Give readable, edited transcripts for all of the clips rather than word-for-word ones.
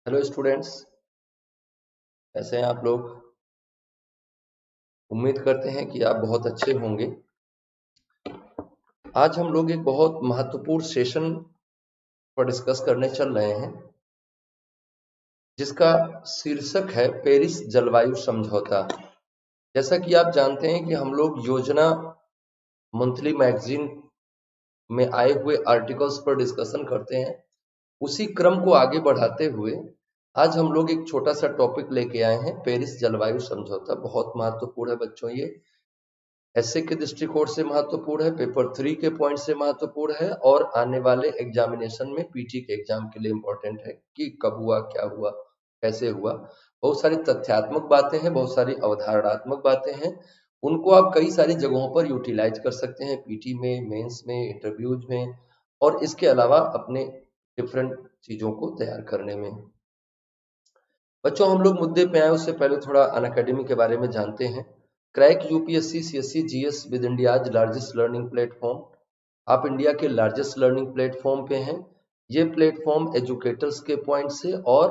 Hello students, कैसे हैं आप लोग। उम्मीद करते हैं कि आप बहुत अच्छे होंगे। आज हम लोग एक बहुत महत्वपूर्ण सेशन पर डिस्कस करने चल रहे हैं, जिसका शीर्षक है पेरिस जलवायु समझौता। जैसा कि आप जानते हैं कि हम लोग योजना मंथली मैगजीन में आए हुए आर्टिकल्स पर डिस्कशन करते हैं। उसी क्रम को आगे बढ़ाते हुए आज हम लोग एक छोटा सा टॉपिक लेके आए हैं, पेरिस जलवायु समझौता। बहुत महत्वपूर्ण है बच्चों, ये ऐसे के दृष्टिकोण से महत्वपूर्ण है, पेपर 3 के पॉइंट से महत्वपूर्ण है और आने वाले एग्जामिनेशन में पीटी के एग्जाम के लिए इंपॉर्टेंट है कि कब हुआ, क्या हुआ, कैसे हुआ। बहुत सारी तथ्यात्मक बातें हैं, बहुत सारी अवधारणात्मक बातें हैं। उनको आप कई सारी जगहों पर यूटिलाइज कर सकते हैं, पीटी में, मेंस में, इंटरव्यूज में, और इसके अलावा अपने डिफरेंट चीजों को तैयार करने में। बच्चों, हम लोग मुद्दे पे आए उससे पहले थोड़ा अनअकैडमी के बारे में जानते हैं। Crack UPSC CSC GS with India's largest learning platform. आप इंडिया के लार्जेस्ट लर्निंग प्लेटफॉर्म पे हैं। ये प्लेटफॉर्म एजुकेटर्स के पॉइंट से और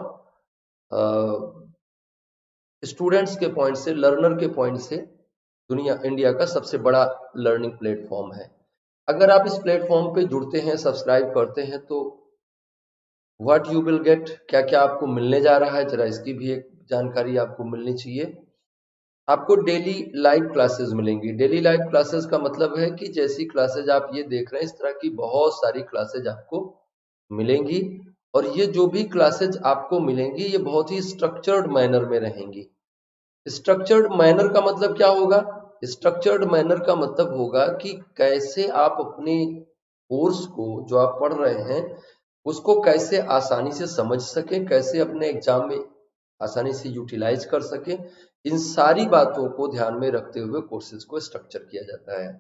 स्टूडेंट्स के पॉइंट से, लर्नर के पॉइंट से दुनिया इंडिया का सबसे बड़ा लर्निंग प्लेटफॉर्म है। अगर आप इस प्लेटफॉर्म पे जुड़ते हैं, सब्सक्राइब करते हैं, तो व्हाट यू विल गेट, क्या क्या आपको मिलने जा रहा है, जरा इसकी भी एक जानकारी आपको मिलनी चाहिए। आपको डेली लाइव क्लासेस मिलेंगी। डेली लाइव क्लासेस का मतलब है कि जैसी क्लासेज आप ये देख रहे हैं, इस तरह की बहुत सारी क्लासेज आपको मिलेंगी। और ये जो भी क्लासेज आपको मिलेंगी, ये बहुत ही स्ट्रक्चर्ड मैनर में रहेंगी। स्ट्रक्चर्ड मैनर का मतलब क्या होगा? स्ट्रक्चर्ड मैनर का मतलब होगा कि कैसे आप अपने कोर्स को जो आप पढ़ रहे हैं उसको कैसे आसानी से समझ सकें, कैसे अपने एग्जाम में आसानी से यूटिलाइज कर सकें। इन सारी बातों को ध्यान में रखते हुए कोर्सेज को स्ट्रक्चर किया जाता है।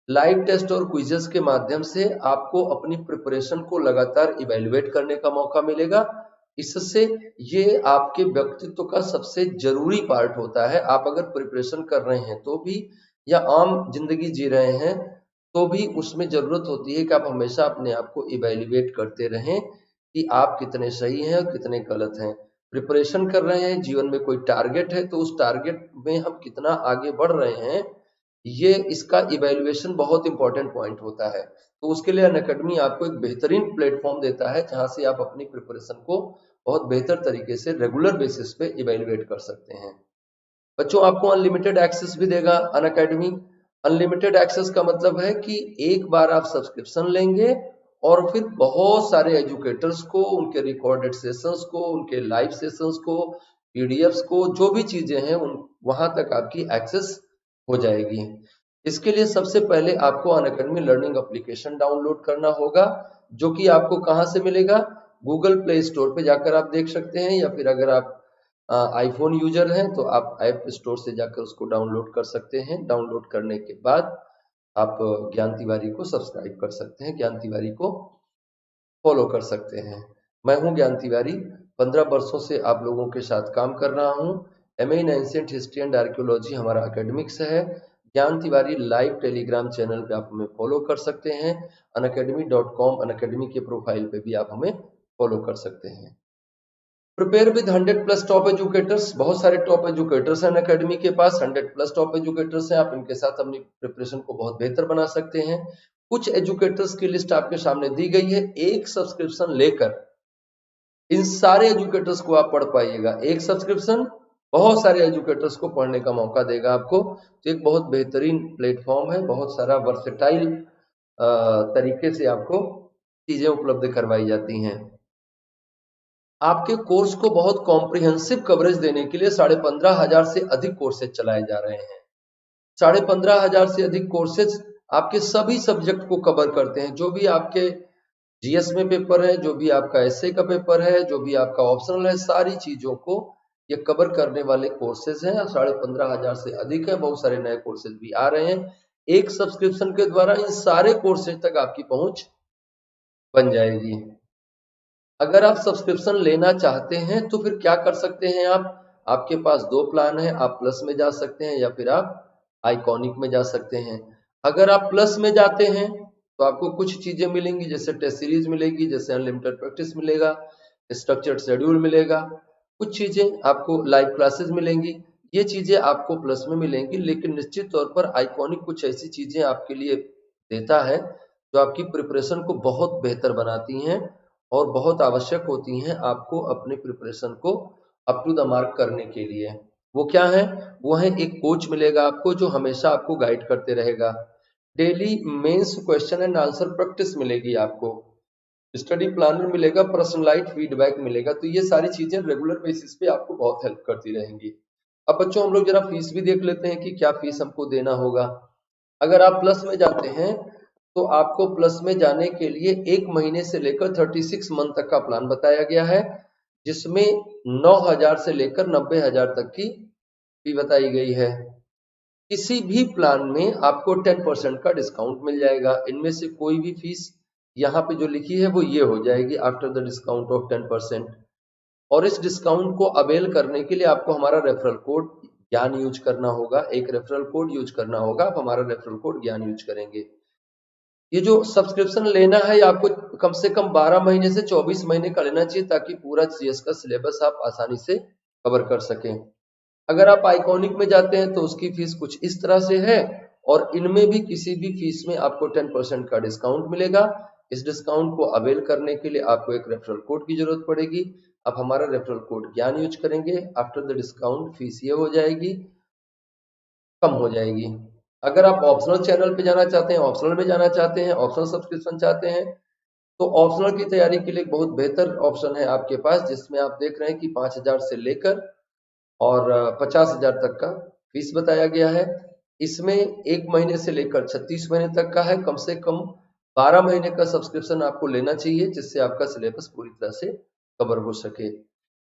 लाइव टेस्ट और क्विजेस के माध्यम से आपको अपनी प्रिपरेशन को लगातार इवेल्युएट करने का मौका मिलेगा। इससे ये आपके व्यक्तित्व का सबसे जरूरी पार्ट होता है। आप अगर प्रिपरेशन कर रहे हैं तो भी, या आम जिंदगी जी रहे हैं तो भी, उसमें जरूरत होती है कि आप हमेशा अपने आप को इवेल्युएट करते रहें कि आप कितने सही हैं और कितने गलत हैं। प्रिपरेशन कर रहे हैं, जीवन में कोई टारगेट है, तो उस टारगेट में हम कितना आगे बढ़ रहे हैं, ये इसका इवेल्युएशन बहुत इंपॉर्टेंट पॉइंट होता है। तो उसके लिए अनअकैडमी आपको एक बेहतरीन प्लेटफॉर्म देता है, जहां से आप अपनी प्रिपरेशन को बहुत बेहतर तरीके से रेगुलर बेसिस पे इवेल्युएट कर सकते हैं। बच्चों, आपको अनलिमिटेड एक्सेस भी देगा अनअकैडमी। अनलिमिटेड एक्सेस का मतलब है कि एक बार आप सब्सक्रिप्शन लेंगे और फिर बहुत सारे एजुकेटर्स को, उनके रिकॉर्डेड सेशंस को, उनके लाइव सेशंस को, पीडीएफ्स को, जो भी चीजें हैं उन वहां तक आपकी एक्सेस हो जाएगी। इसके लिए सबसे पहले आपको अनअकैडमी लर्निंग एप्लीकेशन डाउनलोड करना होगा, जो कि आपको कहां से मिलेगा? गूगल प्ले स्टोर पे जाकर आप देख सकते हैं, या फिर अगर आप आईफोन यूजर हैं तो आप ऐप स्टोर से जाकर उसको डाउनलोड कर सकते हैं। डाउनलोड करने के बाद आप ज्ञान तिवारी को सब्सक्राइब कर सकते हैं, ज्ञान तिवारी को फॉलो कर सकते हैं। मैं हूं ज्ञान तिवारी, 15 वर्षों से आप लोगों के साथ काम कर रहा हूं। MA in ancient history and archaeology हमारा एकेडमिक्स है। ज्ञान तिवारी लाइव टेलीग्राम चैनल पे आप हमें फॉलो कर सकते हैं। unacademy.com अनअकैडमी के प्रोफाइल पे भी आप हमें फॉलो कर सकते हैं। Prepare with 100+ top educators. बहुत सारे टॉप एजुकेटर्स हैं अकेडमी के पास, 100+ टॉप एजुकेटर्स हैं। आप इनके साथ अपनी प्रिपरेशन को बहुत बेहतर बना सकते हैं। कुछ एजुकेटर्स की लिस्ट आपके सामने दी गई है। एक सब्सक्रिप्शन लेकर इन सारे एजुकेटर्स को आप पढ़ पाइएगा। एक सब्सक्रिप्शन बहुत सारे एजुकेटर्स को पढ़ने का मौका देगा आपको। तो एक बहुत बेहतरीन प्लेटफॉर्म है, बहुत सारा वर्सेटाइल तरीके से आपको चीजें उपलब्ध करवाई जाती हैं। आपके कोर्स को बहुत कॉम्प्रिहेंसिव कवरेज देने के लिए 15,500 से अधिक कोर्सेज चलाए जा रहे हैं। 15,500 से अधिक कोर्सेज आपके सभी सब्जेक्ट को कवर करते हैं। जो भी आपके जीएस में पेपर है, जो भी आपका एसए का पेपर है, जो भी आपका ऑप्शनल है, सारी चीजों को ये कवर करने वाले कोर्सेज हैं। 15,500 से अधिक है, बहुत सारे नए कोर्सेज भी आ रहे हैं। एक सब्सक्रिप्शन के द्वारा इन सारे कोर्सेज तक आपकी पहुंच बन जाएगी। अगर आप सब्सक्रिप्शन लेना चाहते हैं तो फिर क्या कर सकते हैं आप? आपके पास दो प्लान है, आप प्लस में जा सकते हैं या फिर आप आइकॉनिक में जा सकते हैं। अगर आप प्लस में जाते हैं तो आपको कुछ चीजें मिलेंगी, जैसे टेस्ट सीरीज मिलेगी, जैसे अनलिमिटेड प्रैक्टिस मिलेगा, स्ट्रक्चर्ड शेड्यूल मिलेगा, कुछ चीजें आपको लाइव क्लासेस मिलेंगी, ये चीजें आपको प्लस में मिलेंगी। लेकिन निश्चित तौर पर आइकॉनिक कुछ ऐसी चीजें आपके लिए देता है जो आपकी प्रिपरेशन को बहुत बेहतर बनाती हैं और बहुत आवश्यक होती हैं आपको अपने प्रिपरेशन को अप टू द मार्क करने के लिए। वो क्या है? वो है एक कोच मिलेगा आपको जो हमेशा आपको गाइड करते रहेगा। Daily mains question and answer practice मिलेगी आपको, स्टडी प्लानर मिलेगा, पर्सनलाइज्ड फीडबैक मिलेगा। तो ये सारी चीजें रेगुलर बेसिस पे आपको बहुत हेल्प करती रहेंगी। अब बच्चों हम लोग जरा फीस भी देख लेते हैं कि क्या फीस हमको देना होगा। अगर आप प्लस में जाते हैं तो आपको प्लस में जाने के लिए 1 महीने से लेकर 36 मंथ तक का प्लान बताया गया है, जिसमें 9,000 से लेकर 90,000 तक की फी बताई गई है। किसी भी प्लान में आपको 10% का डिस्काउंट मिल जाएगा। इनमें से कोई भी फीस यहाँ पे जो लिखी है वो ये हो जाएगी आफ्टर द डिस्काउंट ऑफ 10%। और इस डिस्काउंट को अवेल करने के लिए आपको हमारा रेफरल कोड ज्ञान यूज करना होगा। एक रेफरल कोड यूज करना होगा, आप हमारा रेफरल कोड ज्ञान यूज करेंगे। ये जो सब्सक्रिप्शन लेना है ये आपको कम से कम 12 महीने से 24 महीने का लेना चाहिए ताकि पूरा सीएस का सिलेबस आप आसानी से कवर कर सकें। अगर आप आइकॉनिक में जाते हैं तो उसकी फीस कुछ इस तरह से है और इनमें भी किसी भी फीस में आपको 10% का डिस्काउंट मिलेगा। इस डिस्काउंट को अवेल करने के लिए आपको एक रेफरल कोड की जरूरत पड़ेगी। आप हमारा रेफरल कोड ज्ञान यूज करेंगे, आफ्टर द डिस्काउंट फीस ये हो जाएगी, कम हो जाएगी। अगर आप ऑप्शनल चैनल पे जाना चाहते हैं, ऑप्शनल में जाना चाहते हैं, ऑप्शनल सब्सक्रिप्शन चाहते हैं, तो ऑप्शनल की तैयारी के लिए एक बहुत बेहतर ऑप्शन है आपके पास, जिसमें आप देख रहे हैं कि 5,000 से लेकर और 50,000 तक का फीस बताया गया है। इसमें 1 महीने से लेकर 36 महीने तक का है। कम से कम 12 महीने का सब्सक्रिप्शन आपको लेना चाहिए जिससे आपका सिलेबस पूरी तरह से कवर हो सके।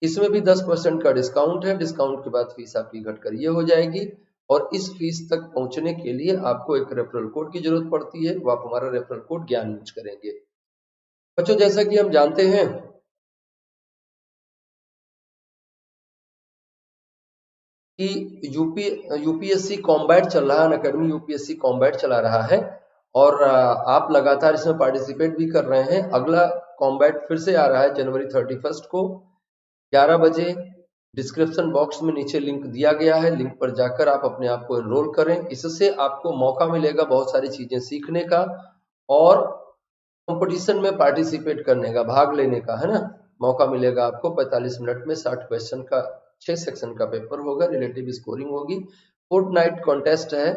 इसमें भी 10% का डिस्काउंट है। डिस्काउंट के बाद फीस आपकी घटकर ये हो जाएगी और इस फीस तक पहुंचने के लिए आपको एक रेफरल कोड की जरूरत पड़ती है। वो आप हमारा रेफरल कोड ज्ञान यूज करेंगे। बच्चों जैसा कि हम जानते हैं कि यूपीएससी कॉम्बैट चल रहा है, अनअकैडमी यूपीएससी कॉम्बैट चला रहा है और आप लगातार इसमें पार्टिसिपेट भी कर रहे हैं। अगला कॉम्बैट फिर से आ रहा है जनवरी 31 को 11 बजे। डिस्क्रिप्शन बॉक्स में नीचे लिंक दिया गया है, लिंक पर जाकर आप अपने आप को एनरोल करें। इससे आपको मौका मिलेगा बहुत सारी चीजें सीखने का और कंपटीशन में पार्टिसिपेट करने का, भाग लेने का, है ना। मौका मिलेगा आपको 45 मिनट में 60 क्वेश्चन का 6 सेक्शन का पेपर होगा, रिलेटिव स्कोरिंग होगी, फोर्टनाइट कॉन्टेस्ट है।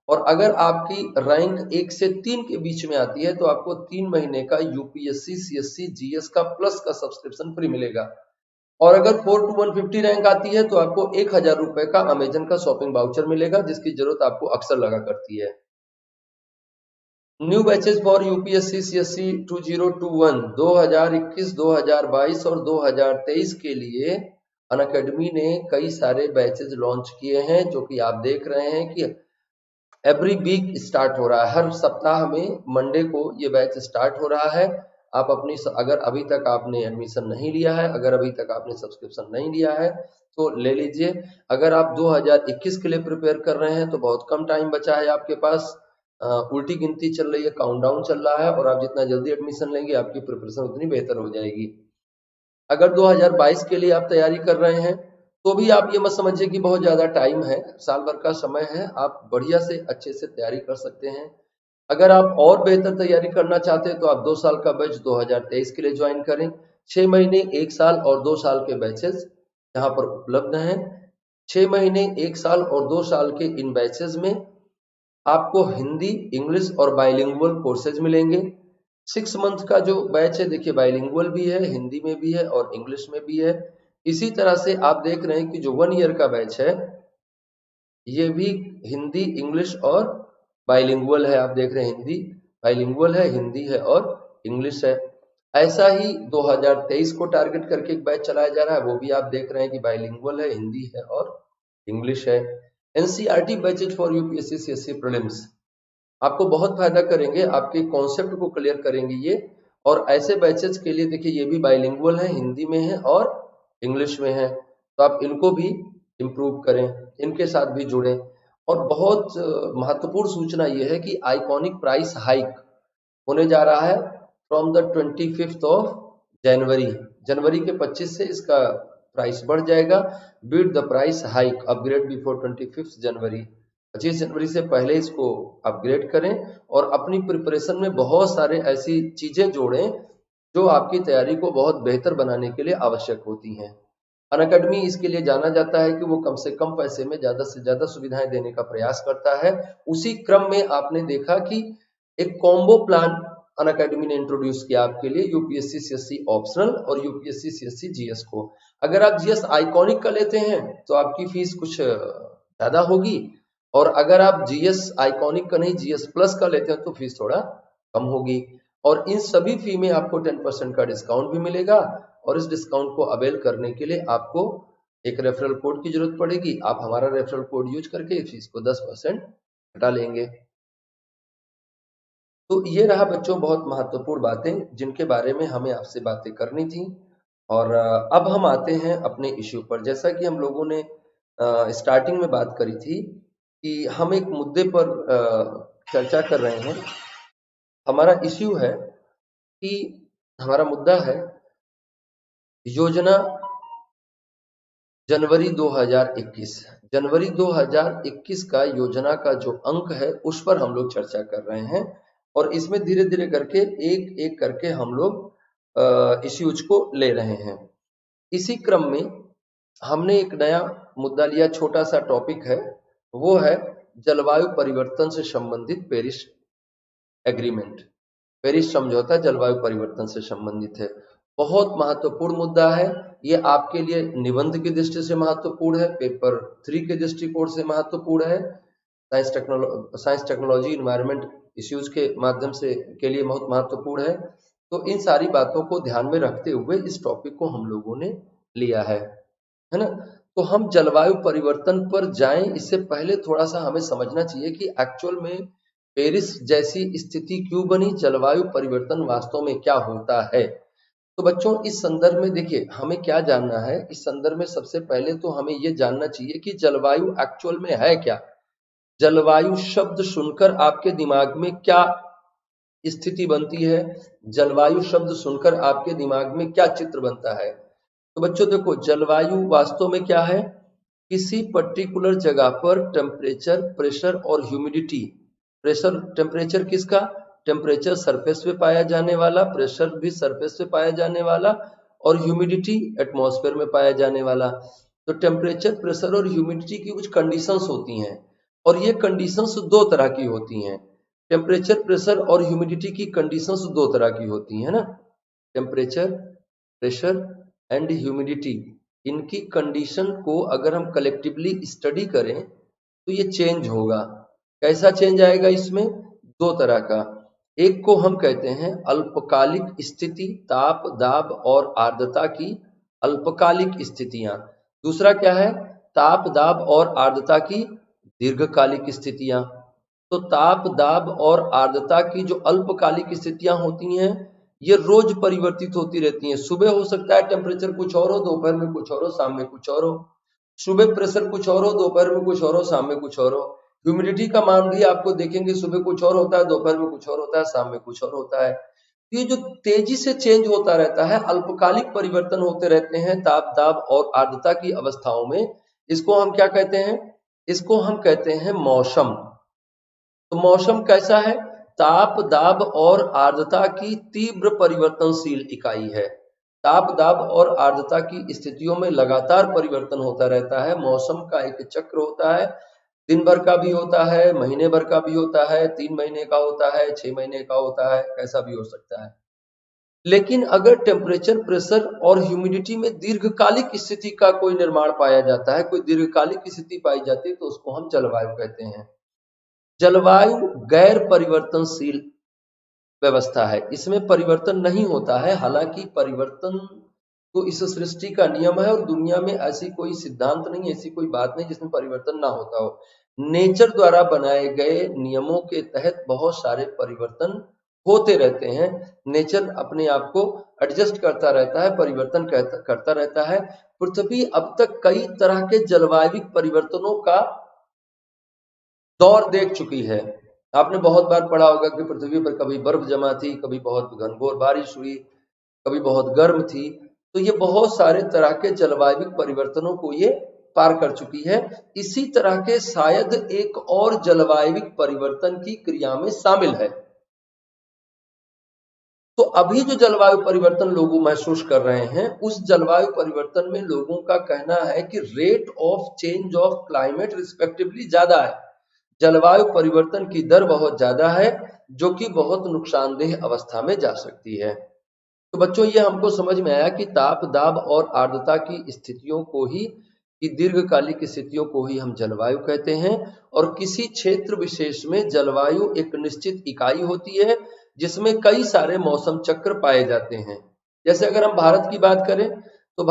और अगर आपकी रैंक 1 से 3 के बीच में आती है तो आपको 3 महीने का यूपीएससी सीएससी जीएस का प्लस का सब्सक्रिप्शन फ्री मिलेगा। और अगर 4 to 150 रैंक आती है तो आपको 1,000 रुपए का अमेजन का शॉपिंग वाउचर मिलेगा, जिसकी जरूरत आपको अक्सर लगा करती है। New batches for UPSC CSC 2021 2021 2022 और 2023 के लिए अनअकैडमी ने कई सारे बैचेस लॉन्च किए हैं, जो कि आप देख रहे हैं कि एवरी वीक स्टार्ट हो रहा है। हर सप्ताह में मंडे को ये बैच स्टार्ट हो रहा है। आप अपनी अगर अभी तक आपने एडमिशन नहीं लिया है, अगर अभी तक आपने सब्सक्रिप्शन नहीं लिया है तो ले लीजिए। अगर आप 2021 के लिए प्रिपेयर कर रहे हैं तो बहुत कम टाइम बचा है आपके पास। उल्टी गिनती चल रही है, काउंटडाउन चल रहा है और आप जितना जल्दी एडमिशन लेंगे आपकी प्रिपरेशन उतनी बेहतर हो जाएगी। अगर 2022 के लिए आप तैयारी कर रहे हैं तो भी आप ये मत समझिए कि बहुत ज्यादा टाइम है, साल भर का समय है, आप बढ़िया से अच्छे से तैयारी कर सकते हैं। अगर आप और बेहतर तैयारी करना चाहते हैं तो आप 2 साल का बैच 2023 के लिए ज्वाइन करें। 6 महीने, 1 साल और 2 साल के बैचेस यहाँ पर उपलब्ध हैं। 6 महीने, 1 साल और 2 साल के इन बैचेस में आपको हिंदी, इंग्लिश और बाइलिंगुअल कोर्सेज मिलेंगे। 6 मंथ का जो बैच है देखिए बाइलिंगुअल भी है, हिंदी में भी है और इंग्लिश में भी है। इसी तरह से आप देख रहे हैं कि जो 1 ईयर का बैच है ये भी हिंदी, इंग्लिश और बाइलिंगुअल है। आप देख रहे हैं हिंदी बाइलिंगुअल है, हिंदी है और इंग्लिश है। ऐसा ही 2023 को टारगेट करके एक बैच चलाया जा रहा है, वो भी आप देख रहे हैं कि बाइलिंगुअल है, हिंदी है और इंग्लिश है। NCERT batches for UPSC CSC prelims आपको बहुत फायदा करेंगे, आपके कॉन्सेप्ट को क्लियर करेंगे ये। और ऐसे बैचेज के लिए देखिए ये भी बाइलिंगुअल है, हिंदी में है और इंग्लिश में है, तो आप इनको भी इम्प्रूव करें, इनके साथ भी जुड़ें। और बहुत महत्वपूर्ण सूचना ये है कि आइकॉनिक प्राइस हाइक होने जा रहा है from the 25th of January जनवरी के 25 से इसका प्राइस बढ़ जाएगा। Beat the price hike upgrade before 25 January, 25 जनवरी से पहले इसको अपग्रेड करें और अपनी प्रिपरेशन में बहुत सारे ऐसी चीजें जोड़ें जो आपकी तैयारी को बहुत बेहतर बनाने के लिए आवश्यक होती हैं। अनअकैडमी इसके लिए जाना जाता है कि वो कम से कम पैसे में ज्यादा से ज्यादा सुविधाएं देने का प्रयास करता है। उसी क्रम में आपने देखा कि एक कॉम्बो प्लान अनअकैडमी ने इंट्रोड्यूस किया आपके लिए, यूपीएससी सीएससी ऑप्शनल और यूपीएससी सीएससी जीएस को। अगर आप जीएस आइकॉनिक का लेते हैं तो आपकी फीस कुछ ज्यादा होगी, और अगर आप जीएस आइकॉनिक का नहीं जीएस प्लस का लेते हैं तो फीस थोड़ा कम होगी। और इन सभी फी में आपको 10% का डिस्काउंट भी मिलेगा, और इस डिस्काउंट को अवेल करने के लिए आपको एक रेफरल कोड की जरूरत पड़ेगी। आप हमारा रेफरल कोड यूज करके फीस को 10% हटा लेंगे। तो ये रहा बच्चों बहुत महत्वपूर्ण बातें जिनके बारे में हमें आपसे बातें करनी थी। और अब हम आते हैं अपने इश्यू पर। जैसा कि हम लोगों ने स्टार्टिंग में बात करी थी कि हम एक मुद्दे पर चर्चा कर रहे हैं। हमारा इश्यू है कि हमारा मुद्दा है योजना जनवरी 2021। जनवरी 2021 का योजना का जो अंक है उस पर हम लोग चर्चा कर रहे हैं, और इसमें धीरे धीरे करके एक एक करके हम लोग इश्यूज को ले रहे हैं। इसी क्रम में हमने एक नया मुद्दा लिया, छोटा सा टॉपिक है, वो है जलवायु परिवर्तन से संबंधित पेरिस एग्रीमेंट। पेरिस समझौता जलवायु परिवर्तन से संबंधित है। बहुत महत्वपूर्ण मुद्दा है ये, आपके लिए निबंध की दृष्टि से महत्वपूर्ण है, पेपर 3 के दृष्टिकोण से महत्वपूर्ण है, साइंस टेक्नोलॉजी इन्वायरमेंट इश्यूज के माध्यम से के लिए बहुत महत्वपूर्ण है। तो इन सारी बातों को ध्यान में रखते हुए इस टॉपिक को हम लोगों ने लिया है ना। तो हम जलवायु परिवर्तन पर जाएं इससे पहले थोड़ा सा हमें समझना चाहिए कि एक्चुअल में पेरिस जैसी स्थिति क्यों बनी, जलवायु परिवर्तन वास्तव में क्या होता है। तो बच्चों इस संदर्भ में देखिए हमें क्या जानना है। इस संदर्भ में सबसे पहले तो हमें यह जानना चाहिए कि जलवायु एक्चुअल में है क्या। जलवायु शब्द सुनकर आपके दिमाग में क्या स्थिति बनती है, जलवायु शब्द सुनकर आपके दिमाग में क्या चित्र बनता है। तो बच्चों देखो, जलवायु वास्तव में क्या है, किसी पर्टिकुलर जगह पर टेम्परेचर, प्रेशर और ह्यूमिडिटी। प्रेशर टेम्परेचर किसका, टेम्परेचर सरफेस पे पाया जाने वाला, प्रेशर भी सरफेस पे पाया जाने वाला, और ह्यूमिडिटी एटमॉस्फेयर में पाया जाने वाला। तो टेम्परेचर, प्रेशर और ह्यूमिडिटी की कुछ कंडीशंस होती हैं, और ये कंडीशंस दो तरह की होती हैं। टेम्परेचर, प्रेशर और ह्यूमिडिटी की कंडीशंस दो तरह की होती है ना। टेम्परेचर, प्रेशर एंड ह्यूमिडिटी, इनकी कंडीशन को अगर हम कलेक्टिवली स्टडी करें तो ये चेंज होगा। कैसा चेंज आएगा इसमें, दो तरह का। एक को हम कहते हैं अल्पकालिक स्थिति, ताप, दाब और आर्द्रता की अल्पकालिक स्थितियां। दूसरा क्या है, ताप, दाब और आर्द्रता की दीर्घकालिक स्थितियां। तो ताप, दाब और आर्द्रता की जो अल्पकालिक स्थितियां होती हैं ये रोज परिवर्तित होती रहती हैं। सुबह हो सकता है टेम्परेचर कुछ और हो, दोपहर में कुछ और हो, शाम में कुछ और हो। सुबह प्रेशर कुछ और हो, दोपहर में कुछ और हो, शाम में कुछ और हो। ह्यूमिडिटी का मान भी आपको देखेंगे, सुबह कुछ और होता है, दोपहर में कुछ और होता है, शाम में कुछ और होता है। ये जो तेजी से चेंज होता रहता है, अल्पकालिक परिवर्तन होते रहते हैं ताप, दाब और आर्द्रता की अवस्थाओं में, इसको हम क्या कहते हैं, इसको हम कहते हैं मौसम। तो मौसम कैसा है, ताप, दाब और आर्द्रता की तीव्र परिवर्तनशील इकाई है। ताप, दाब और आर्द्रता की स्थितियों में लगातार परिवर्तन होता रहता है। मौसम का एक चक्र होता है, दिन भर का भी होता है, महीने भर का भी होता है, 3 महीने का होता है, 6 महीने का होता है, कैसा भी हो सकता है। लेकिन अगर टेम्परेचर, प्रेशर और ह्यूमिडिटी में दीर्घकालिक स्थिति का कोई निर्माण पाया जाता है, कोई दीर्घकालिक स्थिति पाई जाती है, तो उसको हम जलवायु कहते हैं। जलवायु गैर परिवर्तनशील व्यवस्था है, इसमें परिवर्तन नहीं होता है। हालांकि परिवर्तन तो इस सृष्टि का नियम है, और दुनिया में ऐसी कोई सिद्धांत नहीं, ऐसी कोई बात नहीं जिसमें परिवर्तन ना होता हो। नेचर द्वारा बनाए गए नियमों के तहत बहुत सारे परिवर्तन होते रहते हैं। नेचर अपने आप को एडजस्ट करता रहता है, परिवर्तन करता रहता है। पृथ्वी अब तक कई तरह के जलवायु परिवर्तनों का दौर देख चुकी है। आपने बहुत बार पढ़ा होगा कि पृथ्वी पर कभी बर्फ जमा थी, कभी बहुत घनघोर बारिश हुई, कभी बहुत गर्म थी। तो ये बहुत सारे तरह के जलवायु परिवर्तनों को ये पार कर चुकी है। इसी तरह के शायद एक और जलवायु परिवर्तन की क्रिया में शामिल है। तो अभी जो जलवायु परिवर्तन लोग महसूस कर रहे हैं, उस जलवायु परिवर्तन में लोगों का कहना है कि rate of change of climate respectively ज्यादा है। जलवायु परिवर्तन की दर बहुत ज्यादा है, जो कि बहुत नुकसानदेह अवस्था में जा सकती है। तो बच्चों, ये हमको समझ में आया कि ताप, दाब और आर्द्रता की स्थितियों को ही, की दीर्घकालिक स्थितियों को ही हम जलवायु कहते हैं। और किसी क्षेत्र विशेष में जलवायु एक निश्चित इकाई होती है, जिसमें कई सारे मौसम चक्र पाए जाते हैं। जैसे अगर हम भारत की बात करें तो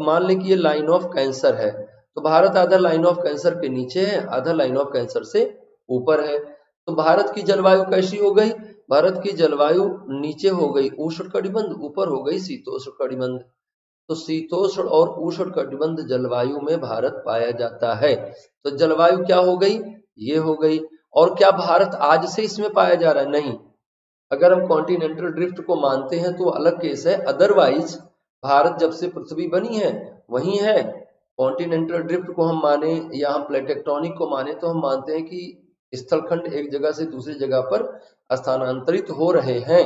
मान लें कि ये लाइन ऑफ कैंसर है, तो भारत आधा लाइन ऑफ कैंसर के नीचे है, आधा लाइन ऑफ कैंसर से ऊपर है। तो भारत की जलवायु कैसी हो गई? भारत की जलवायु नीचे हो गई उष्णकटिबंध, ऊपर हो गई शीतोष्णकटिबंध। तो शीतोष्ण और उष्णकटिबंध जलवायु में भारत पाया जाता है। तो जलवायु क्या हो गई? ये हो गई। और क्या भारत आज से इसमें पाया जा रहा है? नहीं। अगर हम कॉन्टिनेंटल ड्रिफ्ट को मानते हैं तो अलग केस है, अदरवाइज भारत जब से पृथ्वी बनी है वही है। कॉन्टिनेंटल ड्रिफ्ट को हम माने या हम प्लेट टेक्टोनिक को माने तो हम मानते हैं कि स्थलखंड एक जगह से दूसरी जगह पर स्थानांतरित हो रहे हैं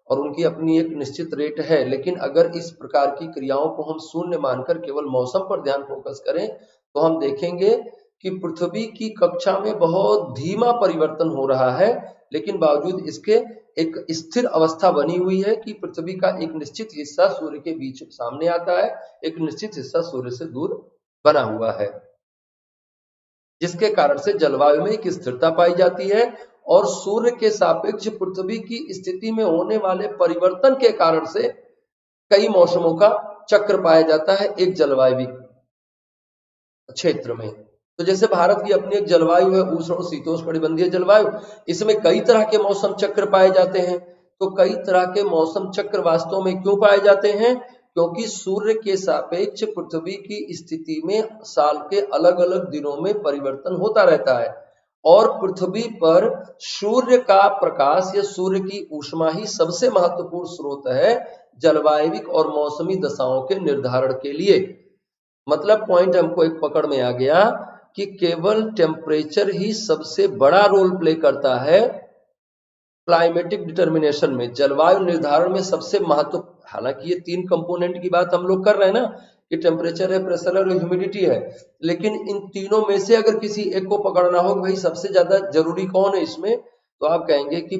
और उनकी अपनी एक निश्चित रेट है। लेकिन अगर इस प्रकार की क्रियाओं को हम शून्य मानकर केवल मौसम पर ध्यान फोकस करें तो हम देखेंगे कि पृथ्वी की कक्षा में बहुत धीमा परिवर्तन हो रहा है, लेकिन बावजूद इसके एक स्थिर अवस्था बनी हुई है कि पृथ्वी का एक निश्चित हिस्सा सूर्य के बीच सामने आता है, एक निश्चित हिस्सा सूर्य से दूर बना हुआ है, जिसके कारण से जलवायु में एक स्थिरता पाई जाती है। और सूर्य के सापेक्ष पृथ्वी की स्थिति में होने वाले परिवर्तन के कारण से कई मौसमों का चक्र पाया जाता है एक जलवायु क्षेत्र में। तो जैसे भारत की अपनी एक जलवायु है, उष्ण और शीतोष्णकटिबंधीय जलवायु, इसमें कई तरह के मौसम चक्र पाए जाते हैं। तो कई तरह के मौसम चक्र वास्तव में क्यों पाए जाते हैं? क्योंकि सूर्य के सापेक्ष पृथ्वी की स्थिति में साल के अलग अलग दिनों में परिवर्तन होता रहता है और पृथ्वी पर सूर्य का प्रकाश या सूर्य की ऊष्मा ही सबसे महत्वपूर्ण स्रोत है जलवायविक और मौसमी दशाओं के निर्धारण के लिए। मतलब पॉइंट हमको एक पकड़ में आ गया कि केवल टेम्परेचर ही सबसे बड़ा रोल प्ले करता है क्लाइमेटिक डिटर्मिनेशन में, जलवायु निर्धारण में सबसे महत्व। हालांकि ये तीन कंपोनेंट की बात हम लोग कर रहे हैं ना कि टेम्परेचर है, प्रेशर है और ह्यूमिडिटी है, लेकिन इन तीनों में से अगर किसी एक को पकड़ना हो कि भाई सबसे ज्यादा जरूरी कौन है इसमें, तो आप कहेंगे कि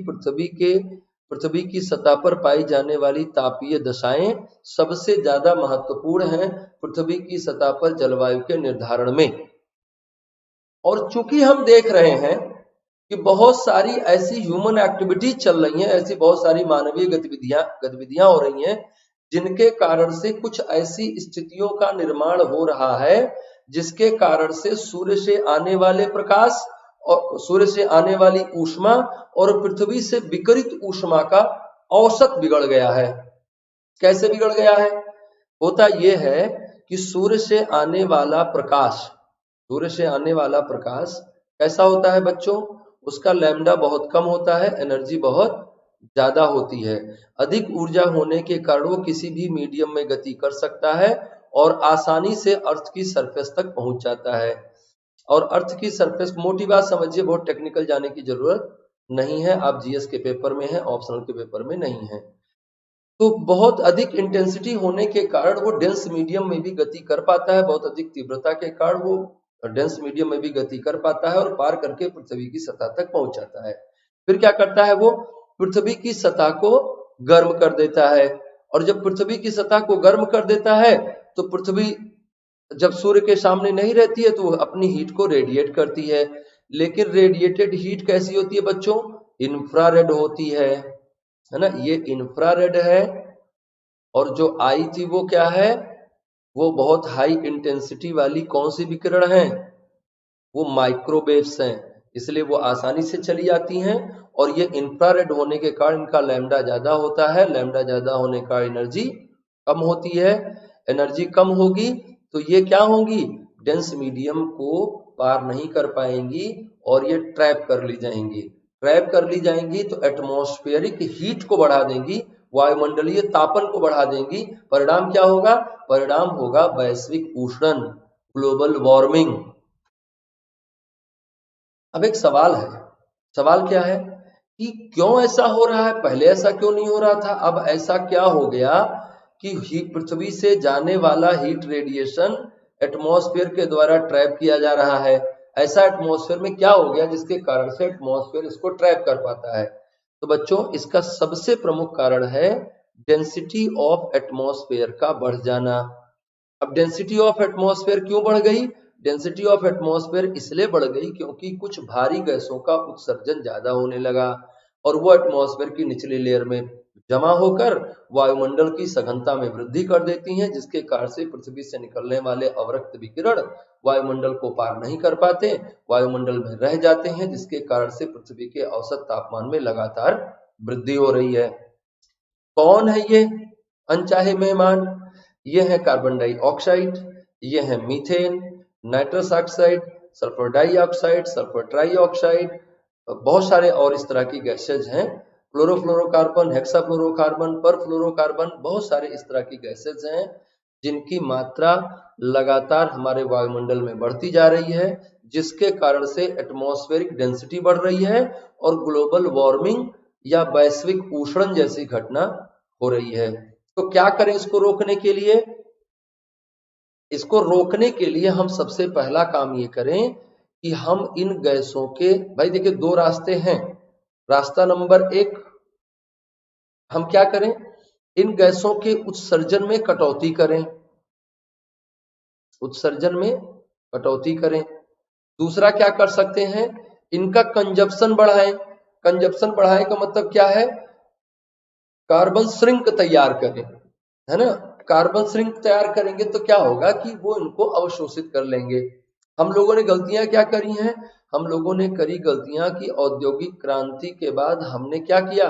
पृथ्वी की सतह पर पाई जाने वाली तापीय दशाएं सबसे ज्यादा महत्वपूर्ण हैं पृथ्वी की सतह पर जलवायु के निर्धारण में। और चूंकि हम देख रहे हैं कि बहुत सारी ऐसी ह्यूमन एक्टिविटीज चल रही हैं, ऐसी बहुत सारी मानवीय गतिविधियां हो रही हैं जिनके कारण से कुछ ऐसी स्थितियों का निर्माण हो रहा है जिसके कारण से सूर्य से आने वाले प्रकाश और सूर्य से आने वाली ऊष्मा और पृथ्वी से विकिरित ऊष्मा का औसत बिगड़ गया है। कैसे बिगड़ गया है? होता यह है कि सूर्य से आने वाला प्रकाश कैसा होता है बच्चों? उसका लैम्डा बहुत कम होता है, एनर्जी बहुत ज्यादा होती है। अधिक ऊर्जा होने के कारण वो किसी भी मीडियम में गति कर सकता है और आसानी से अर्थ की सरफेस तक पहुंच जाता है। और अर्थ की सरफेस, मोटी बात समझिए, बहुत टेक्निकल जाने की जरूरत नहीं है, आप जीएस के पेपर में है, ऑप्शनल के पेपर में नहीं है। तो बहुत अधिक इंटेंसिटी होने के कारण वो डेंस मीडियम में भी गति कर पाता है, बहुत अधिक तीव्रता के कारण वो डेंस मीडियम में भी गति कर पाता है और पार करके पृथ्वी की सतह तक पहुंच जाता है। फिर क्या करता है? वो पृथ्वी की सतह को गर्म कर देता है और जब पृथ्वी की सतह को गर्म कर देता है तो पृथ्वी जब सूर्य के सामने नहीं रहती है तो वो अपनी हीट को रेडिएट करती है। लेकिन रेडिएटेड हीट कैसी होती है बच्चों? इंफ्रारेड होती है ना? ये इंफ्रारेड है और जो आई थी वो क्या है? वो बहुत हाई इंटेंसिटी वाली कौन सी विकिरण है? वो माइक्रोवेव्स हैं, इसलिए वो आसानी से चली जाती हैं और ये इंफ्रारेड होने के कारण इनका लैम्डा ज्यादा होता है। लैम्डा ज्यादा होने का एनर्जी कम होती है। एनर्जी कम होगी तो ये क्या होंगी? डेंस मीडियम को पार नहीं कर पाएंगी और ये ट्रैप कर ली जाएंगी। ट्रैप कर ली जाएंगी तो एटमॉस्फेरिक हीट को बढ़ा देंगी वायुमंडलीय तापन को बढ़ा देंगी। परिणाम क्या होगा? परिणाम होगा वैश्विक उष्णन, ग्लोबल वार्मिंग। अब एक सवाल है, सवाल क्या है कि क्यों ऐसा हो रहा है? पहले ऐसा क्यों नहीं हो रहा था? अब ऐसा क्या हो गया कि पृथ्वी से जाने वाला हीट रेडिएशन एटमॉस्फेयर के द्वारा ट्रैप किया जा रहा है? ऐसा एटमॉस्फेयर में क्या हो गया जिसके कारण से एटमॉस्फेयर इसको ट्रैप कर पाता है? तो बच्चों, इसका सबसे प्रमुख कारण है डेंसिटी ऑफ एटमॉस्फेयर का बढ़ जाना। अब डेंसिटी ऑफ एटमॉस्फेयर क्यों बढ़ गई? डेंसिटी ऑफ एटमॉस्फेयर इसलिए बढ़ गई क्योंकि कुछ भारी गैसों का उत्सर्जन ज्यादा होने लगा और वो एटमॉस्फेयर की निचली लेयर में जमा होकर वायुमंडल की सघनता में वृद्धि कर देती हैं, जिसके कारण से पृथ्वी से निकलने वाले अवरक्त विकिरण वायुमंडल को पार नहीं कर पाते, वायुमंडल में रह जाते हैं, जिसके कारण से पृथ्वी के औसत तापमान में लगातार वृद्धि हो रही है। कौन है ये अनचाहे मेहमान? ये है कार्बन डाइऑक्साइड, ये है methane, nitrous oxide, sulphur dioxide, sulphur trioxide, बहुत सारे और इस तरह की गैसेज हैं, क्लोरोफ्लोरोकार्बन, हेक्साफ्लोरोकार्बन, परफ्लोरोकार्बन, बहुत सारे इस तरह की गैसेज हैं जिनकी मात्रा लगातार हमारे वायुमंडल में बढ़ती जा रही है, जिसके कारण से एटमॉस्फेरिक डेंसिटी बढ़ रही है और ग्लोबल वार्मिंग या वैश्विक उष्णन जैसी घटना हो रही है। तो क्या करें इसको रोकने के लिए? इसको रोकने के लिए हम सबसे पहला काम ये करें कि हम इन गैसों के, भाई देखिए, दो रास्ते हैं। रास्ता नंबर एक, हम क्या करें? इन गैसों के उत्सर्जन में कटौती करें, उत्सर्जन में कटौती करें। दूसरा क्या कर सकते हैं? इनका कंजप्शन बढ़ाएं। कंजप्शन बढ़ाएं का मतलब क्या है? कार्बन श्रिंक तैयार करें, है ना? कार्बन श्रिंक तैयार करेंगे तो क्या होगा कि वो इनको अवशोषित कर लेंगे। हम लोगों ने गलतियां क्या करी हैं? हम लोगों ने करी गलतियां कि औद्योगिक क्रांति के बाद हमने क्या किया?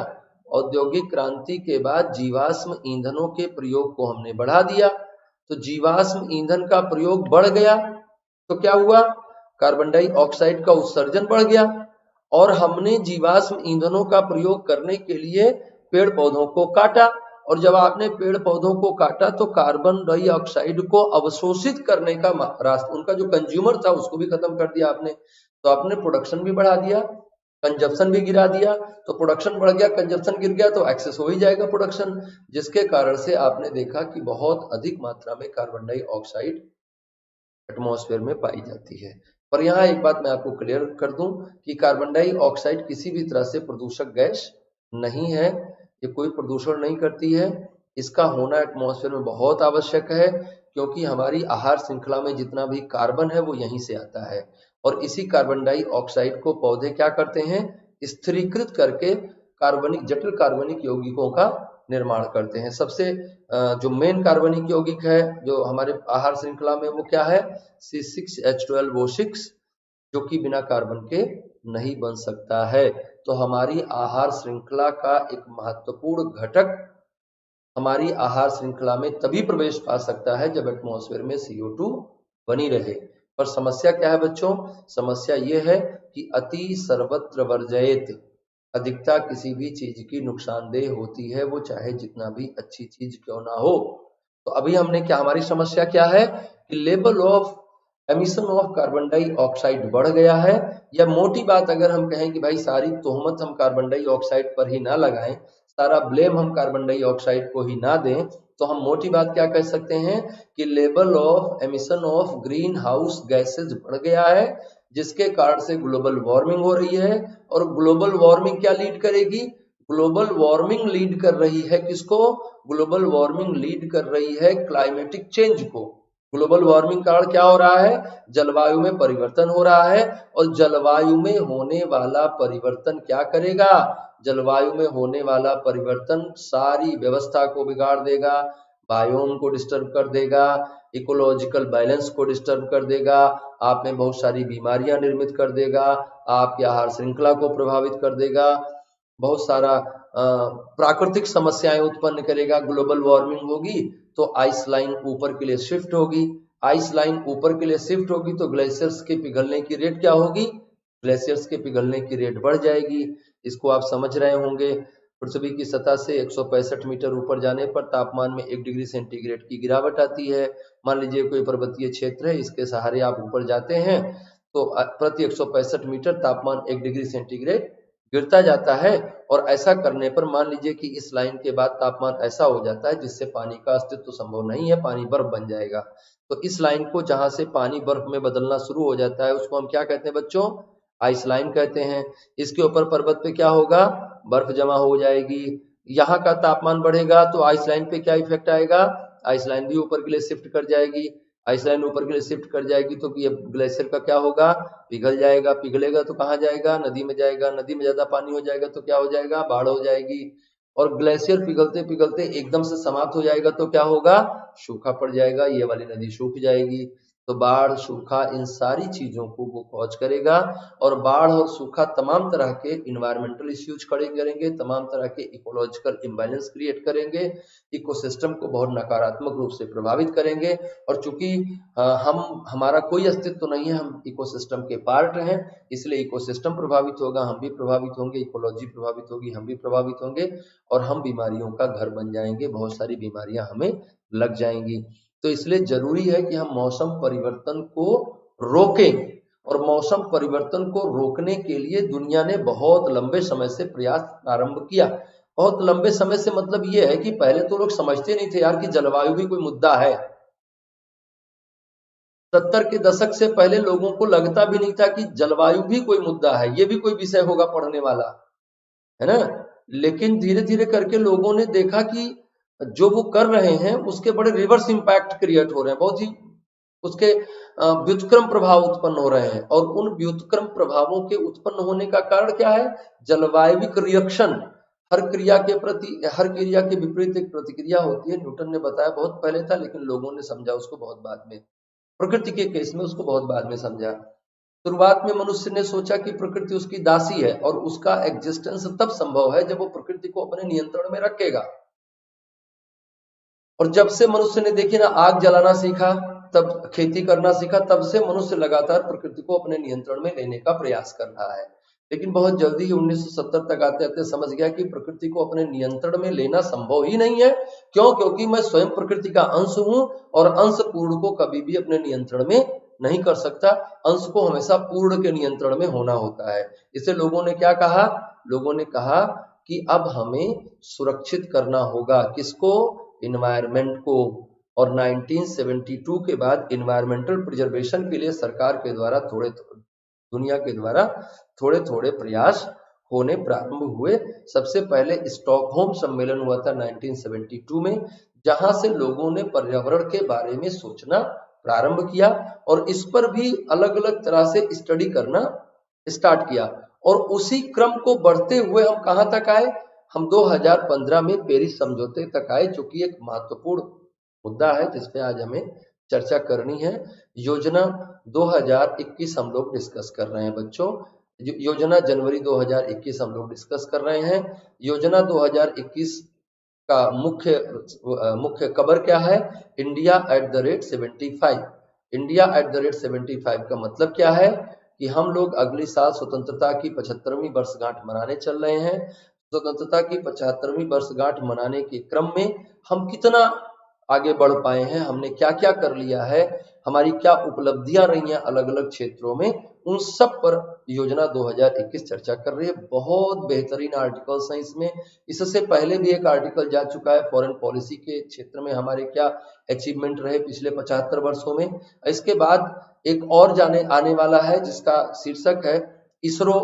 औद्योगिक क्रांति के बाद जीवाश्म ईंधनों के प्रयोग को हमने बढ़ा दिया। तो जीवाश्म ईंधन का प्रयोग बढ़ गया तो क्या हुआ? कार्बन डाइऑक्साइड का उत्सर्जन बढ़ गया और हमने जीवाश्म ईंधनों का प्रयोग करने के लिए पेड़ पौधों को काटा, और जब आपने पेड़ पौधों को काटा तो कार्बन डाइऑक्साइड को अवशोषित करने का रास्ता, उनका जो कंज्यूमर था उसको भी खत्म कर दिया आपने। तो आपने प्रोडक्शन भी बढ़ा दिया, कंजप्शन भी गिरा दिया। तो प्रोडक्शन बढ़ गया, कंजप्शन गिर गया तो एक्सेस हो ही जाएगा प्रोडक्शन, जिसके कारण से आपने देखा कि बहुत अधिक मात्रा में कार्बन डाइऑक्साइड एटमॉस्फेयर में पाई जाती है। पर यहाँ एक बात मैं आपको क्लियर कर दूं कि कार्बन डाइऑक्साइड किसी भी तरह से प्रदूषक गैस नहीं है, ये कोई प्रदूषण नहीं करती है। इसका होना एटमॉस्फेयर में बहुत आवश्यक है क्योंकि हमारी आहार श्रृंखला में जितना भी कार्बन है वो यहीं से आता है और इसी कार्बन डाइऑक्साइड को पौधे क्या करते हैं? स्थिरीकृत करके कार्बनिक, जटिल कार्बनिक यौगिकों का निर्माण करते हैं। सबसे जो मेन कार्बनिक यौगिक है जो हमारे आहार श्रृंखला में, वो क्या है? C6H12O6, जो कि बिना कार्बन के नहीं बन सकता है। तो हमारी आहार श्रृंखला का एक महत्वपूर्ण घटक हमारी आहार श्रृंखला में तभी प्रवेश पा सकता है जब एटमॉस्फेयर में CO2 बनी रहे। पर समस्या क्या है बच्चों? समस्या यह है कि अति सर्वत्र वर्जयेत, अधिकता किसी भी चीज की नुकसानदेह होती है, वो चाहे जितना भी अच्छी चीज क्यों ना हो। तो अभी हमने क्या, हमारी समस्या क्या है कि level of emission of carbon dioxide बढ़ गया है। या मोटी बात अगर हम कहें कि भाई सारी तोहमत हम कार्बन डाइऑक्साइड पर ही ना लगाएं, सारा ब्लेम हम कार्बन डाइऑक्साइड को ही ना दें, तो हम मोटी बात क्या कह सकते हैं कि level of emission of green house gases बढ़ गया है, जिसके कारण से ग्लोबल वार्मिंग हो रही है। और ग्लोबल वार्मिंग क्या लीड करेगी? ग्लोबल वार्मिंग लीड कर रही है किसको? ग्लोबल वार्मिंग लीड कर रही है क्लाइमेटिक चेंज को। ग्लोबल वार्मिंग कारण क्या हो रहा है? जलवायु में परिवर्तन हो रहा है और जलवायु में होने वाला परिवर्तन क्या करेगा? जलवायु में होने वाला परिवर्तन सारी व्यवस्था को बिगाड़ देगा, बायोम को डिस्टर्ब कर देगा, इकोलॉजिकल बैलेंस को डिस्टर्ब कर देगा, आप में बहुत सारी बीमारियां निर्मित कर देगा, आपकी आहार श्रृंखला को प्रभावित कर देगा, बहुत सारा प्राकृतिक समस्याएं उत्पन्न करेगा। ग्लोबल वार्मिंग होगी तो आइस लाइन ऊपर के लिए शिफ्ट होगी, आइस लाइन ऊपर के लिए शिफ्ट होगी तो ग्लेशियर्स के पिघलने की रेट क्या होगी? ग्लेशियर्स के पिघलने की रेट बढ़ जाएगी। इसको आप समझ रहे होंगे। पृथ्वी की सतह से 165 मीटर ऊपर जाने पर तापमान में 1 डिग्री सेंटीग्रेड की गिरावट आती है। मान लीजिए कोई पर्वतीय क्षेत्र है, इसके सहारे आप ऊपर जाते हैं तो प्रति 165 मीटर तापमान 1 डिग्री सेंटीग्रेड गिरता जाता है। और ऐसा करने पर मान लीजिए कि इस लाइन के बाद तापमान ऐसा हो जाता है जिससे पानी का अस्तित्व संभव नहीं है, पानी बर्फ बन जाएगा। तो इस लाइन को जहां से पानी बर्फ में बदलना शुरू हो जाता है उसको हम क्या कहते हैं बच्चों? आइस लाइन कहते हैं। इसके ऊपर पर्वत पे क्या होगा? बर्फ जमा हो जाएगी। यहाँ का तापमान बढ़ेगा तो आइस लाइन पे क्या इफेक्ट आएगा? आइस लाइन भी ऊपर के लिए शिफ्ट कर जाएगी। आइस लाइन ऊपर के लिए शिफ्ट कर जाएगी तो ये ग्लेशियर का क्या होगा? पिघल जाएगा। पिघलेगा तो कहाँ जाएगा? नदी में जाएगा। नदी में ज्यादा पानी हो जाएगा तो क्या हो जाएगा? बाढ़ हो जाएगी। और ग्लेशियर पिघलते पिघलते एकदम से समाप्त हो जाएगा तो क्या होगा? सूखा पड़ जाएगा, ये वाली नदी सूख जाएगी। तो बाढ़, सूखा, इन सारी चीजों को वो कॉज करेगा। और बाढ़ और सूखा तमाम तरह के इन्वायरमेंटल इश्यूज खड़े करेंगे, तमाम तरह के इकोलॉजिकल इम्बैलेंस क्रिएट करेंगे, इकोसिस्टम को बहुत नकारात्मक रूप से प्रभावित करेंगे। और चूंकि हमारा कोई अस्तित्व नहीं है, हम इकोसिस्टम के पार्ट हैं, इसलिए इकोसिस्टम प्रभावित होगा, हम भी प्रभावित होंगे, इकोलॉजी प्रभावित होगी, हम भी प्रभावित होंगे और हम बीमारियों का घर बन जाएंगे, बहुत सारी बीमारियां हमें लग जाएंगी। तो इसलिए जरूरी है कि हम मौसम परिवर्तन को रोकें। और मौसम परिवर्तन को रोकने के लिए दुनिया ने बहुत लंबे समय से प्रयास प्रारंभ किया। बहुत लंबे समय से मतलब ये है कि पहले तो लोग समझते नहीं थे यार कि जलवायु भी कोई मुद्दा है। 70 के दशक से पहले लोगों को लगता भी नहीं था कि जलवायु भी कोई मुद्दा है, ये भी कोई विषय होगा पढ़ने वाला, है ना। लेकिन धीरे धीरे करके लोगों ने देखा कि जो वो कर रहे हैं उसके बड़े रिवर्स इंपैक्ट क्रिएट हो रहे हैं, बहुत ही उसके व्युत्क्रम प्रभाव उत्पन्न हो रहे हैं। और उन व्युत्क्रम प्रभावों के उत्पन्न होने का कारण क्या है? जलवायविक रिएक्शन। हर क्रिया के प्रति, हर क्रिया के विपरीत एक प्रतिक्रिया होती है। न्यूटन ने बताया बहुत पहले था, लेकिन लोगों ने समझा उसको बहुत बाद में। प्रकृति के केस में उसको बहुत बाद में समझा। शुरुआत में मनुष्य ने सोचा कि प्रकृति उसकी दासी है और उसका एग्जिस्टेंस तब संभव है जब वो प्रकृति को अपने नियंत्रण में रखेगा। और जब से मनुष्य ने देखिए ना आग जलाना सीखा, तब खेती करना सीखा, तब से मनुष्य लगातार प्रकृति को अपने नियंत्रण में लेने का प्रयास कर रहा है। लेकिन बहुत जल्दी ही 1970 तक आते आते समझ गया कि प्रकृति को अपने नियंत्रण में लेना संभव ही नहीं है। क्यों? क्योंकि मैं स्वयं प्रकृति का अंश हूं और अंश पूर्ण को कभी भी अपने नियंत्रण में नहीं कर सकता। अंश को हमेशा पूर्ण के नियंत्रण में होना होता है। इससे लोगों ने क्या कहा? लोगों ने कहा कि अब हमें सुरक्षित करना होगा। किसको? इन्वायरमेंट को। और 1972 के बाद इन्वायरमेंटल प्रिजर्वेशन के लिए सरकार के द्वारा दुनिया के द्वारा थोड़े थोड़े प्रयास होने प्रारंभ हुए। सबसे पहले स्टॉकहोम सम्मेलन हुआ था 1972 में, जहां से लोगों ने पर्यावरण के बारे में सोचना प्रारंभ किया और इस पर भी अलग अलग तरह से स्टडी करना स्टार्ट किया। और उसी क्रम को बढ़ते हुए हम कहां तक आए? हम 2015 में पेरिस समझौते तक आए, जो कि एक महत्वपूर्ण मुद्दा है जिसपे आज हमें चर्चा करनी है। योजना 2021 हम लोग डिस्कस कर रहे हैं बच्चों। योजना जनवरी 2021 हम लोग डिस्कस कर रहे हैं। योजना 2021 का मुख्य कवर क्या है? India at the rate 75। India at the rate 75 का मतलब क्या है? कि हम लोग अगले साल स्वतंत्रता की 75वीं वर्षगांठ मनाने चल रहे हैं। स्वतंत्रता की 75वीं वर्षगांठ मनाने के क्रम में हम कितना आगे बढ़ पाए हैं, हमने क्या क्या कर लिया है, हमारी क्या उपलब्धियां रही हैं अलग अलग क्षेत्रों में, उन सब पर योजना 2021 चर्चा कर रही है। बहुत बेहतरीन आर्टिकल्स हैं इसमें। इससे पहले भी एक आर्टिकल जा चुका है फॉरेन पॉलिसी के क्षेत्र में हमारे क्या अचीवमेंट रहे पिछले 75 वर्षों में। इसके बाद एक और आने वाला है जिसका शीर्षक है इसरो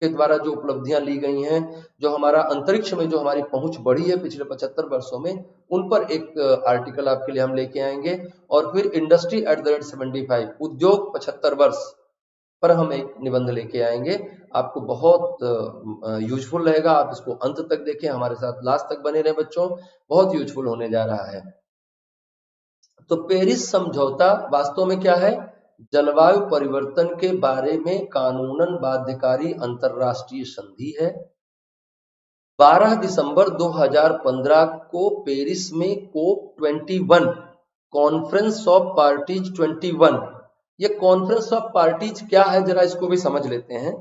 के द्वारा जो उपलब्धियां ली गई हैं, जो हमारा अंतरिक्ष में जो हमारी पहुंच बढ़ी है पिछले 75 वर्षों में, उन पर एक आर्टिकल आपके लिए हम लेके आएंगे। और फिर इंडस्ट्री एट द रेट 75, उद्योग 75 वर्ष पर हम एक निबंध लेके आएंगे। आपको बहुत यूजफुल रहेगा, आप इसको अंत तक देखें, हमारे साथ लास्ट तक बने रहे बच्चों, बहुत यूजफुल होने जा रहा है। तो पेरिस समझौता वास्तव में क्या है? जलवायु परिवर्तन के बारे में कानूनन बाध्यकारी अंतरराष्ट्रीय संधि है। 12 दिसंबर 2015 को पेरिस में COP 21, कॉन्फ्रेंस ऑफ पार्टीज 21, ये कॉन्फ्रेंस ऑफ पार्टीज क्या है जरा इसको भी समझ लेते हैं।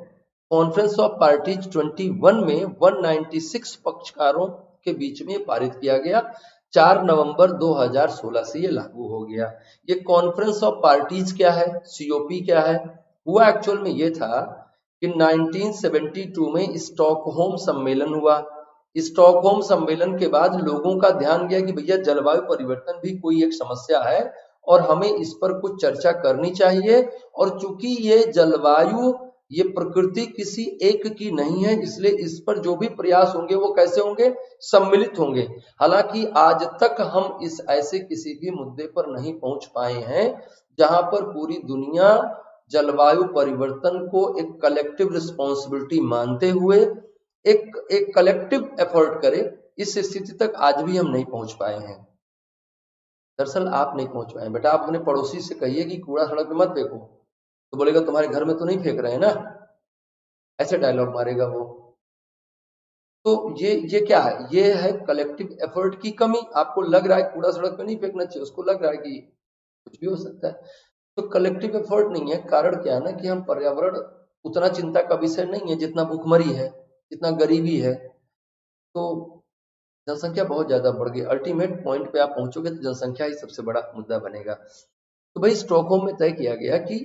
कॉन्फ्रेंस ऑफ पार्टीज 21 में 196 पक्षकारों के बीच में पारित किया गया। 4 नवंबर 2016 से ये लागू हो गया। ये कॉन्फ्रेंस ऑफ पार्टीज क्या है, सीओपी क्या है? हुआ एक्चुअल में ये था कि 1972 में स्टॉकहोम सम्मेलन हुआ। स्टॉकहोम सम्मेलन के बाद लोगों का ध्यान गया कि भैया जलवायु परिवर्तन भी कोई एक समस्या है और हमें इस पर कुछ चर्चा करनी चाहिए। और चूंकि ये जलवायु, ये प्रकृति किसी एक की नहीं है, इसलिए इस पर जो भी प्रयास होंगे वो कैसे होंगे, सम्मिलित होंगे। हालांकि आज तक हम इस ऐसे किसी भी मुद्दे पर नहीं पहुंच पाए हैं जहां पर पूरी दुनिया जलवायु परिवर्तन को एक कलेक्टिव रिस्पॉन्सिबिलिटी मानते हुए एक कलेक्टिव एफर्ट करे। इस स्थिति तक आज भी हम नहीं पहुंच पाए हैं। दरअसल आप नहीं पहुंच पाए। बेटा आप अपने पड़ोसी से कहिए कि कूड़ा सड़क पे मत फेंको, तो बोलेगा तुम्हारे घर में तो नहीं फेंक रहे हैं ना, ऐसे डायलॉग मारेगा वो। तो ये क्या है, ये है कलेक्टिव एफर्ट की कमी। आपको लग रहा है कूड़ा सड़क पे नहीं फेंकना चाहिए, उसको लग रहा है कि कुछ भी हो सकता है, तो कलेक्टिव एफर्ट नहीं है। कारण क्या है ना कि हम पर्यावरण उतना चिंता का विषय नहीं है जितना भूखमरी है, जितना गरीबी है। तो जनसंख्या बहुत ज्यादा बढ़ गई। अल्टीमेट पॉइंट पे आप पहुंचोगे तो जनसंख्या ही सबसे बड़ा मुद्दा बनेगा। तो भाई स्टॉकहोम में तय किया गया कि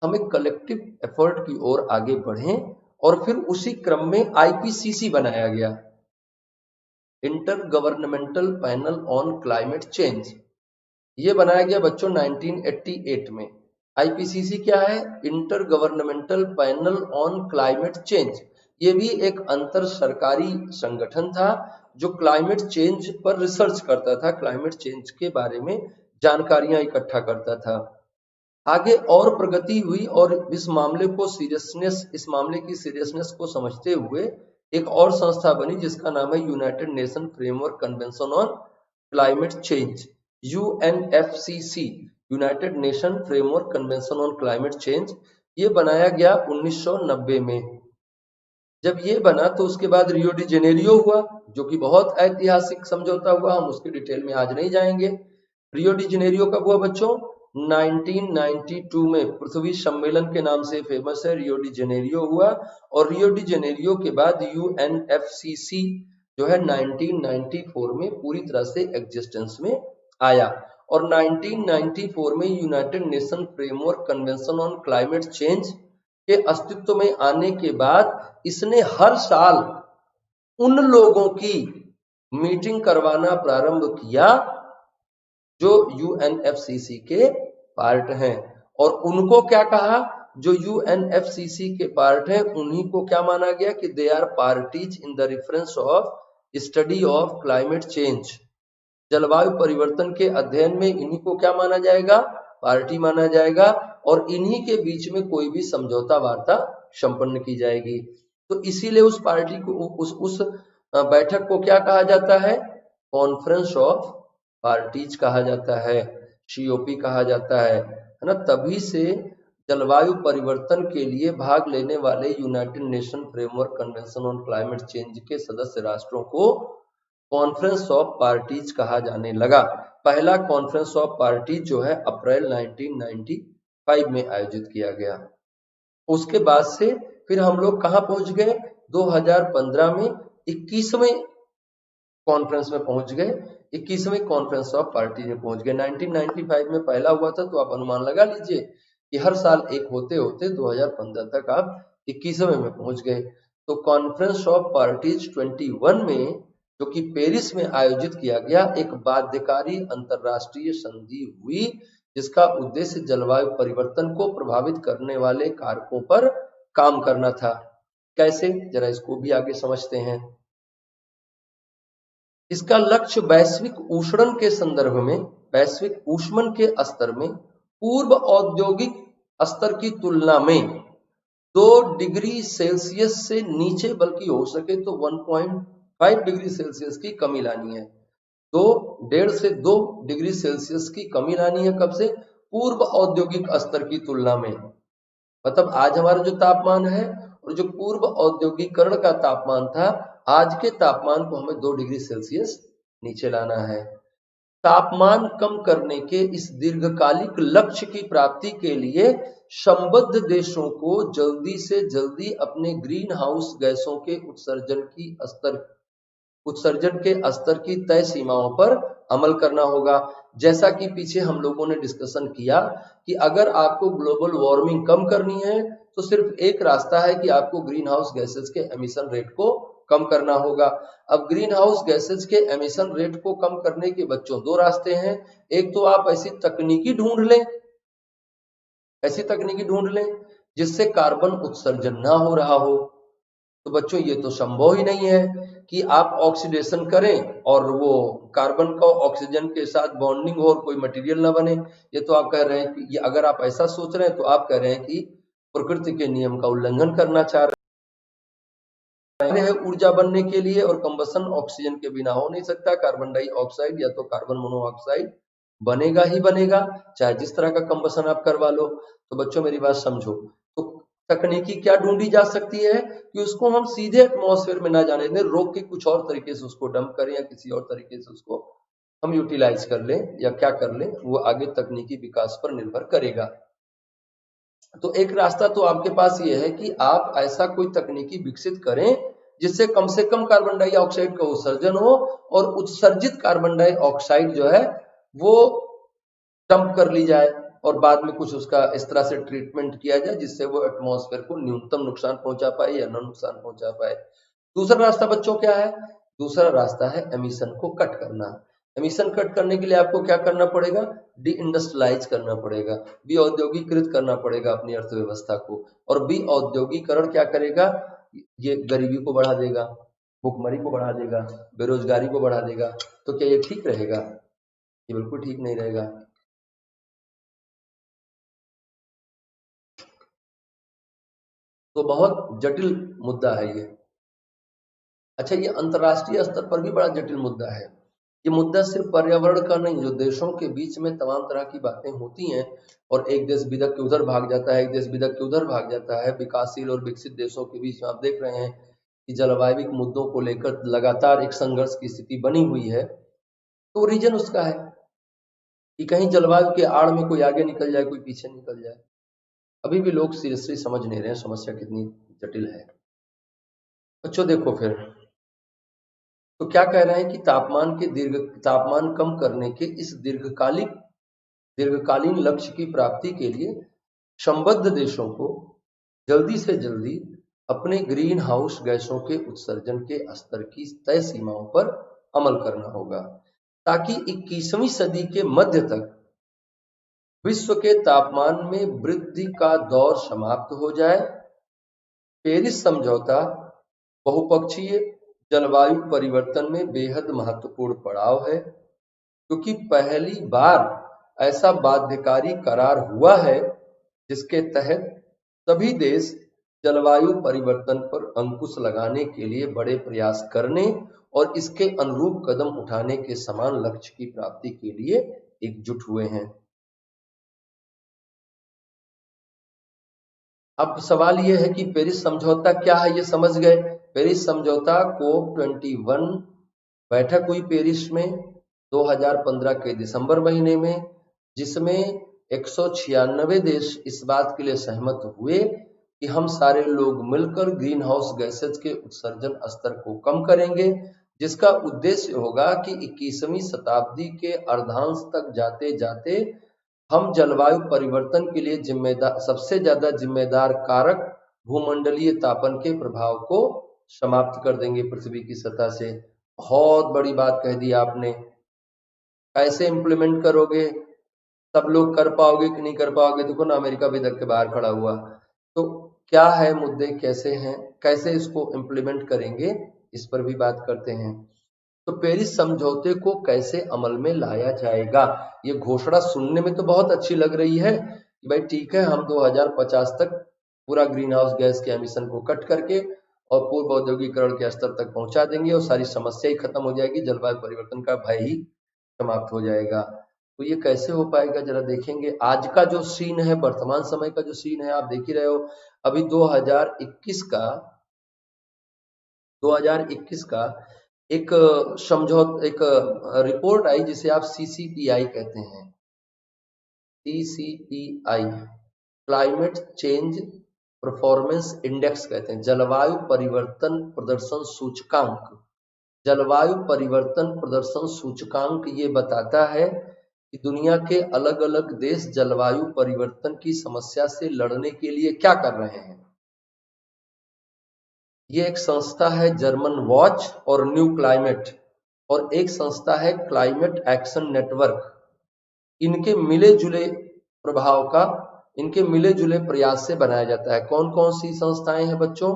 हम एक कलेक्टिव एफर्ट की ओर आगे बढ़ें और फिर उसी क्रम में आईपीसीसी बनाया गया, inter governmental panel on climate change. ये बनाया गया बच्चों 1988 में। आईपीसीसी क्या है, inter governmental panel on climate change. ये भी एक अंतर सरकारी संगठन था जो क्लाइमेट चेंज पर रिसर्च करता था, क्लाइमेट चेंज के बारे में जानकारियां इकट्ठा करता था। आगे और प्रगति हुई और इस मामले की सीरियसनेस को समझते हुए एक और संस्था बनी जिसका नाम है United nation framework convention on climate change, UNFCCC, United nation framework convention on climate change. ये बनाया गया 1990 में। जब ये बना तो उसके बाद रियो डी जेनेरियो हुआ, जो कि बहुत ऐतिहासिक समझौता हुआ, हम उसके डिटेल में आज नहीं जाएंगे। रियो डी जेनेरियो कब हुआ बच्चों, 1992 में। पृथ्वी सम्मेलन के नाम से फेमस है, रियो डी जेनेरियो हुआ। और रियो डी जेनेरियो के बाद यूएनएफसीसी जो है 1994 में पूरी तरह से एग्जिस्टेंस में आया। और 1994 में United nation framework convention on climate change के अस्तित्व में आने के बाद इसने हर साल उन लोगों की मीटिंग करवाना प्रारंभ किया जो यूएनएफसीसी के पार्ट हैं। और उनको क्या कहा, जो यूएनएफसीसी के पार्ट हैं उन्हीं को क्या माना गया कि they are parties in the reference of study of climate change. जलवायु परिवर्तन के अध्ययन में इन्हीं को क्या माना जाएगा, पार्टी माना जाएगा। और इन्हीं के बीच में कोई भी समझौता वार्ता संपन्न की जाएगी। तो इसीलिए उस पार्टी को, उस बैठक को क्या कहा जाता है, कॉन्फ्रेंस ऑफ पार्टीज कहा जाता है, सीओपी कहा जाता है ना। तभी से जलवायु परिवर्तन के लिए भाग लेने वाले United nation framework convention on climate change के सदस्य राष्ट्रों को कॉन्फ्रेंस ऑफ पार्टीज कहा जाने लगा। पहला कॉन्फ्रेंस ऑफ पार्टीज जो है अप्रैल 1995 में आयोजित किया गया। उसके बाद से फिर हम लोग कहां पहुंच गए, 2015 में 21वें कॉन्फ्रेंस में पहुंच गए, 21वें कॉन्फ्रेंस ऑफ पार्टी में पहुंच गए। 1995 में पहला हुआ था, तो आप अनुमान लगा लीजिए कि हर साल एक होते होते 2015 तक आप 21वें में पहुंच गए। तो कॉन्फ्रेंस ऑफ पार्टीज 21 में, जो कि पेरिस में आयोजित किया गया, एक बाध्यकारी अंतरराष्ट्रीय संधि हुई जिसका उद्देश्य जलवायु परिवर्तन को प्रभावित करने वाले कारकों पर काम करना था। कैसे, जरा इसको भी आगे समझते हैं। इसका लक्ष्य वैश्विक ऊष्मन के संदर्भ में, वैश्विक ऊष्मन के स्तर में पूर्व औद्योगिक स्तर की तुलना में 2 डिग्री सेल्सियस से नीचे, बल्कि हो सके तो 1.5 डिग्री सेल्सियस की कमी लानी है। 1.5 से 2 डिग्री सेल्सियस की कमी लानी है। कब से, पूर्व औद्योगिक स्तर की तुलना में। मतलब आज हमारा जो तापमान है और जो पूर्व औद्योगिकरण का तापमान था, आज के तापमान को हमें 2 डिग्री सेल्सियस नीचे लाना है। तापमान कम करने के इस दीर्घकालिक लक्ष्य की प्राप्ति के लिए संबद्ध देशों को जल्दी से जल्दी अपने ग्रीन हाउस गैसों के उत्सर्जन के स्तर की तय सीमाओं पर अमल करना होगा। जैसा कि पीछे हम लोगों ने डिस्कशन किया कि अगर आपको ग्लोबल वार्मिंग कम करनी है तो सिर्फ एक रास्ता है कि आपको ग्रीन हाउस गैसेस के एमिशन रेट को कम करना होगा। अब ग्रीन हाउस गैसेस के एमिशन रेट को कम करने के बच्चों दो रास्ते हैं। एक तो आप ऐसी तकनीकी ढूंढ लें जिससे कार्बन उत्सर्जन ना हो रहा हो। तो बच्चों ये तो संभव ही नहीं है कि आप ऑक्सीडेशन करें और वो कार्बन का ऑक्सीजन के साथ बॉन्डिंग हो और कोई मटेरियल ना बने। ये तो आप कह रहे हैं कि ये अगर आप ऐसा सोच रहे हैं तो आप कह रहे हैं कि प्रकृति के नियम का उल्लंघन करना चाह रहे हैं। ऊर्जा बनने के लिए और कंबसन ऑक्सीजन के बिना हो नहीं सकता। कार्बन डाइऑक्साइड या तो कार्बन मोनोऑक्साइड बनेगा ही बनेगा, चाहे जिस तरह का कंबसन आप करवा लो। तो बच्चों मेरी बात समझो, तो तकनीकी क्या ढूंढी जा सकती है कि उसको हम सीधे एटमॉस्फेयर में ना जाने दें, रोक के कुछ और तरीके से उसको डंप करें या किसी और तरीके से उसको हम यूटिलाइज कर लें या क्या कर लें, वो आगे तकनीकी विकास पर निर्भर करेगा। तो एक रास्ता तो आपके पास ये है कि आप ऐसा कोई तकनीकी विकसित करें जिससे कम से कम कार्बन डाइऑक्साइड का उत्सर्जन हो और उत्सर्जित कार्बन डाइऑक्साइड जो है वो डंप कर ली जाए और बाद में कुछ उसका इस तरह से ट्रीटमेंट किया जाए जिससे वो एटमॉस्फेयर को न्यूनतम नुकसान पहुंचा पाए या न नुकसान पहुंचा पाए। दूसरा रास्ता बच्चों क्या है? दूसरा रास्ता है एमिशन को कट करना। एमिशन कट करने के लिए आपको क्या करना पड़ेगा? डी इंडस्ट्रियलाइज करना पड़ेगा, भी औद्योगिकृत करना पड़ेगा अपनी अर्थव्यवस्था को। और भी औद्योगिकरण क्या करेगा? ये गरीबी को बढ़ा देगा, भुखमरी को बढ़ा देगा, बेरोजगारी को बढ़ा देगा। तो क्या ये ठीक रहेगा? ये बिल्कुल ठीक नहीं रहेगा। तो बहुत जटिल मुद्दा है ये। अच्छा, ये अंतर्राष्ट्रीय स्तर पर भी बड़ा जटिल मुद्दा है। ये मुद्दा सिर्फ पर्यावरण का नहीं, जो देशों के बीच में तमाम तरह की बातें होती हैं और एक देश बिदक के उधर भाग जाता है, एक देश बिदक के उधर भाग जाता है। विकासशील और विकसित देशों के बीच में आप देख रहे हैं कि जलवायु मुद्दों को लेकर लगातार एक संघर्ष की स्थिति बनी हुई है। तो रीजन उसका है कि कहीं जलवायु के आड़ में कोई आगे निकल जाए, कोई पीछे निकल जाए। अभी भी लोग सीरियसली समझ नहीं रहे हैं समस्या कितनी जटिल है। बच्चों देखो फिर, तो क्या कह रहे हैं कि तापमान कम करने के इस दीर्घकालीन लक्ष्य की प्राप्ति के लिए संबद्ध देशों को जल्दी से जल्दी अपने ग्रीन हाउस गैसों के उत्सर्जन के स्तर की तय सीमाओं पर अमल करना होगा ताकि 21वीं सदी के मध्य तक विश्व के तापमान में वृद्धि का दौर समाप्त हो जाए। पेरिस समझौता बहुपक्षीय जलवायु परिवर्तन में बेहद महत्वपूर्ण पड़ाव है, क्योंकि पहली बार ऐसा बाध्यकारी करार हुआ है जिसके तहत सभी देश जलवायु परिवर्तन पर अंकुश लगाने के लिए बड़े प्रयास करने और इसके अनुरूप कदम उठाने के समान लक्ष्य की प्राप्ति के लिए एकजुट हुए हैं। अब सवाल यह है कि पेरिस समझौता क्या है, ये समझ गए। पेरिस समझौता COP21 बैठक हुई पेरिस में 2015 के दिसंबर महीने में, जिसमें 196 देश इस बात के लिए सहमत हुए कि हम सारे लोग मिलकर ग्रीन हाउस गैसेज के उत्सर्जन स्तर को कम करेंगे, जिसका उद्देश्य होगा कि 21वीं शताब्दी के अर्धांश तक जाते जाते हम जलवायु परिवर्तन के लिए सबसे ज्यादा जिम्मेदार कारक भूमंडलीय तापन के प्रभाव को समाप्त कर देंगे पृथ्वी की सतह से। बहुत बड़ी बात कह दी आपने। कैसे इम्प्लीमेंट करोगे? सब लोग कर पाओगे कि नहीं कर पाओगे? देखो ना, अमेरिका भी धक्के बाहर खड़ा हुआ। तो क्या है मुद्दे, कैसे हैं, कैसे इसको इम्प्लीमेंट करेंगे, इस पर भी बात करते हैं। तो पेरिस समझौते को कैसे अमल में लाया जाएगा? ये घोषणा सुनने में तो बहुत अच्छी लग रही है कि भाई ठीक है, हम 2050 तक पूरा ग्रीन हाउस गैस के एमिशन को कट करके और पूर्व औद्योगिकरण के स्तर तक पहुंचा देंगे और सारी समस्या ही खत्म हो जाएगी, जलवायु परिवर्तन का भय ही समाप्त हो जाएगा। तो ये कैसे हो पाएगा, जरा देखेंगे। आज का जो सीन है, वर्तमान समय का जो सीन है, आप देख ही रहे हो। अभी 2021 का एक समझौता, एक रिपोर्ट आई जिसे आप CCPI कहते हैं, CCPI, climate change performance index कहते हैं, जलवायु परिवर्तन प्रदर्शन सूचकांक। जलवायु परिवर्तन प्रदर्शन सूचकांक ये बताता है कि दुनिया के अलग अलग देश जलवायु परिवर्तन की समस्या से लड़ने के लिए क्या कर रहे हैं। ये एक संस्था है जर्मन वॉच और न्यू क्लाइमेट, और एक संस्था है क्लाइमेट एक्शन नेटवर्क। इनके मिले जुले प्रभाव का, इनके मिले जुले प्रयास से बनाया जाता है। कौन कौन सी संस्थाएं हैं बच्चों?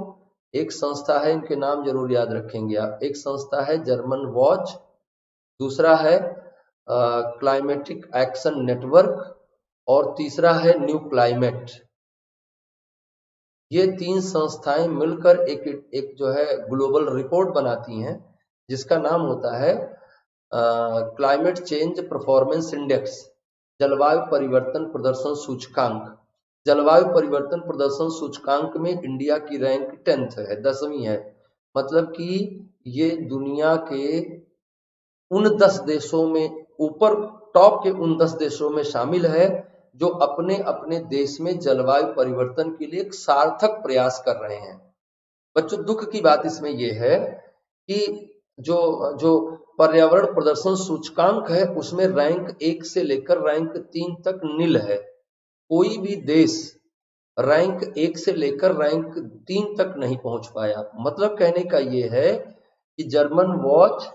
एक संस्था है, इनके नाम जरूर याद रखेंगे आप, एक संस्था है जर्मन वॉच, दूसरा है क्लाइमेटिक एक्शन नेटवर्क, और तीसरा है न्यू क्लाइमेट। ये तीन संस्थाएं मिलकर एक जो है ग्लोबल रिपोर्ट बनाती हैं, जिसका नाम होता है क्लाइमेट चेंज परफॉर्मेंस इंडेक्स, जलवायु परिवर्तन प्रदर्शन सूचकांक। जलवायु परिवर्तन प्रदर्शन सूचकांक में इंडिया की रैंक 10th है, 10वीं है। मतलब कि ये दुनिया के उन 10 देशों में, ऊपर टॉप के उन 10 देशों में शामिल है जो अपने अपने देश में जलवायु परिवर्तन के लिए एक सार्थक प्रयास कर रहे हैं। बच्चों दुख की बात इसमें यह है कि जो जो पर्यावरण प्रदर्शन सूचकांक है उसमें रैंक 1 से लेकर रैंक 3 तक नील है। कोई भी देश रैंक 1 से लेकर रैंक 3 तक नहीं पहुंच पाया। मतलब कहने का यह है कि German watch,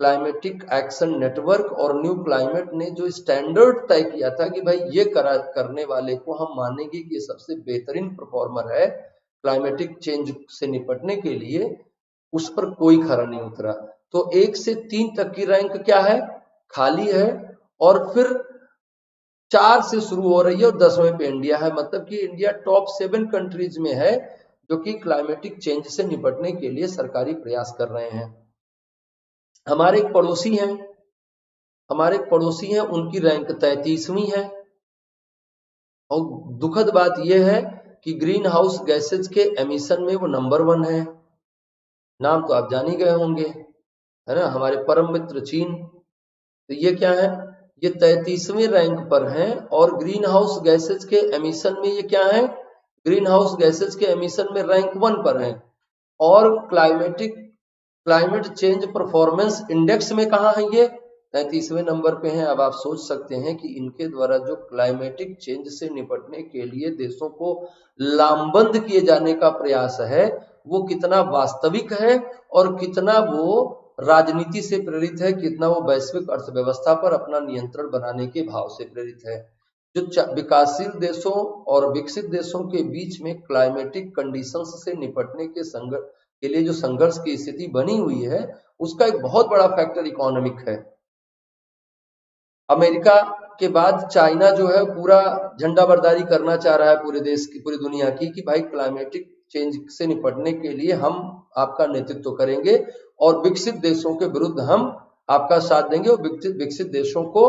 climatic action network और न्यू क्लाइमेट ने जो स्टैंडर्ड तय किया था कि भाई ये करने वाले को हम मानेंगे कि ये सबसे बेहतरीन परफॉर्मर है क्लाइमेटिक चेंज से निपटने के लिए, उस पर कोई खरा नहीं उतरा। तो 1 से 3 तक की रैंक क्या है? खाली है, और फिर 4 से शुरू हो रही है और 10वें पे इंडिया है। मतलब कि इंडिया टॉप 7 कंट्रीज में है जो कि क्लाइमेटिक चेंज से निपटने के लिए सरकारी प्रयास कर रहे हैं। हमारे एक पड़ोसी हैं, उनकी रैंक 33वीं है। और दुखद बात यह है कि ग्रीन हाउस गैसेज के एमिशन में वो नंबर 1 है। नाम तो आप जान ही गए होंगे, है ना, हमारे परम मित्र चीन। तो ये क्या है? ये 33वें रैंक पर हैं, और ग्रीन हाउस गैसेज के एमिशन में ये क्या है? ग्रीन हाउस गैसेज के एमिशन में रैंक 1 पर हैं। और क्लाइमेट चेंज परफॉर्मेंस इंडेक्स में कहाँ है? ये 33वें नंबर पे हैं। अब आप सोच सकते हैं कि इनके द्वारा जो क्लाइमेटिक चेंज से निपटने के लिए देशों को लामबंद किए जाने का प्रयास है वो कितना वास्तविक है, और कितना वो राजनीति से प्रेरित है, कितना वो वैश्विक अर्थव्यवस्था पर अपना नियंत्रण बनाने के भाव से प्रेरित है। जो विकासशील देशों और विकसित देशों के बीच में क्लाइमेटिक कंडीशंस से निपटने के लिए जो संघर्ष की स्थिति बनी हुई है, उसका एक बहुत बड़ा फैक्टर इकोनॉमिक है। अमेरिका के बाद चाइना जो है पूरा झंडाबरदारी करना चाह रहा है पूरे देश की, पूरी दुनिया की, कि भाई क्लाइमेटिक चेंज से निपटने के लिए हम आपका नेतृत्व करेंगे और विकसित देशों के विरुद्ध हम आपका साथ देंगे, और विकसित देशों को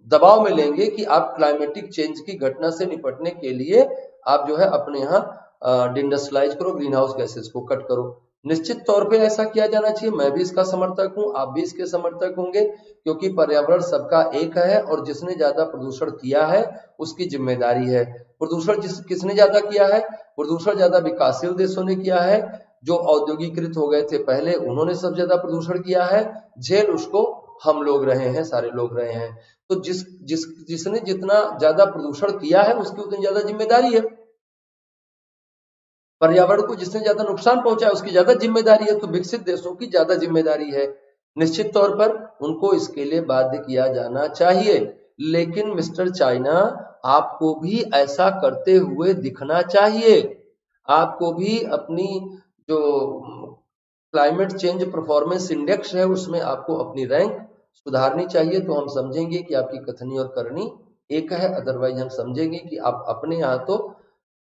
दबाव में लेंगे कि आप क्लाइमेटिक चेंज की घटना से निपटने के लिए आप जो है अपने यहाँ डिंडस्ट्रियलाइज करो, ग्रीन हाउस गैसेस को कट करो। निश्चित तौर पे ऐसा किया जाना चाहिए, मैं भी इसका समर्थक हूं, आप भी इसके समर्थक होंगे, क्योंकि पर्यावरण सबका एक है और जिसने ज्यादा प्रदूषण किया है उसकी जिम्मेदारी है। प्रदूषण किसने ज्यादा किया है? प्रदूषण ज्यादा विकासशील देशों ने किया है। जो औद्योगिकृत हो गए थे पहले, उन्होंने सब ज्यादा प्रदूषण किया है। झेल उसको हम लोग रहे हैं, सारे लोग रहे हैं। तो जिसने जितना ज्यादा प्रदूषण किया है उसकी उतनी ज्यादा जिम्मेदारी है। पर्यावरण को जिसने ज्यादा नुकसान पहुंचाया उसकी ज्यादा जिम्मेदारी है। तो विकसित देशों की ज्यादा जिम्मेदारी है। निश्चित तौर पर उनको इसके लिए बाध्य किया जाना चाहिए। लेकिन मिस्टर चाइना, आपको भी ऐसा करते हुए दिखना चाहिए। आपको भी अपनी जो क्लाइमेट चेंज परफॉर्मेंस इंडेक्स है उसमें आपको अपनी रैंक सुधारनी चाहिए। तो हम समझेंगे कि आपकी कथनी और करनी एक है। अदरवाइज हम समझेंगे कि आप अपने यहाँ तो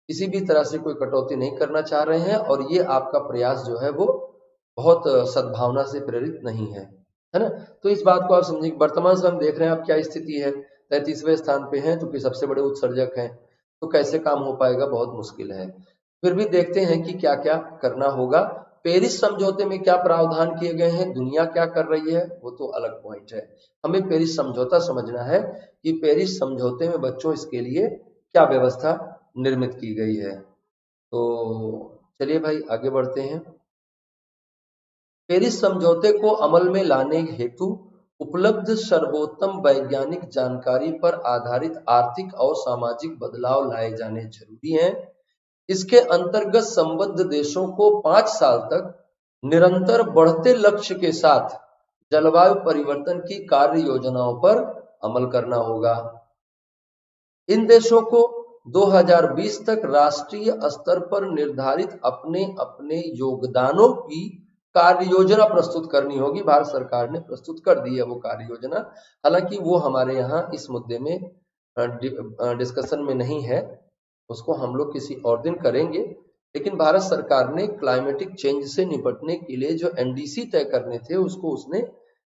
किसी भी तरह से कोई कटौती नहीं करना चाह रहे हैं, और ये आपका प्रयास जो है वो बहुत सद्भावना से प्रेरित नहीं है, है ना। तो इस बात को आप समझिए। वर्तमान समय हम देख रहे हैं आप क्या स्थिति है, 33वें स्थान पे हैं, जो कि सबसे बड़े उत्सर्जक हैं। तो कैसे काम हो पाएगा? बहुत मुश्किल है। फिर भी देखते हैं कि क्या क्या करना होगा। पेरिस समझौते में क्या प्रावधान किए गए हैं, दुनिया क्या कर रही है, वो तो अलग पॉइंट है। हमें पेरिस समझौता समझना है कि पेरिस समझौते में बच्चों इसके लिए क्या व्यवस्था निर्मित की गई है। तो चलिए भाई आगे बढ़ते हैं। पेरिस समझौते को अमल में लाने हेतु उपलब्ध सर्वोत्तम वैज्ञानिक जानकारी पर आधारित आर्थिक और सामाजिक बदलाव लाए जाने जरूरी हैं। इसके अंतर्गत संबद्ध देशों को 5 साल तक निरंतर बढ़ते लक्ष्य के साथ जलवायु परिवर्तन की कार्य योजनाओं पर अमल करना होगा। इन देशों को 2020 तक राष्ट्रीय स्तर पर निर्धारित अपने अपने योगदानों की कार्य योजना प्रस्तुत करनी होगी। भारत सरकार ने प्रस्तुत कर दी है वो कार्य योजना, हालांकि वो हमारे यहाँ इस मुद्दे में डिस्कशन में नहीं है, उसको हम लोग किसी और दिन करेंगे। लेकिन भारत सरकार ने क्लाइमेटिक चेंज से निपटने के लिए जो एनडीसी तय करने थे उसको उसने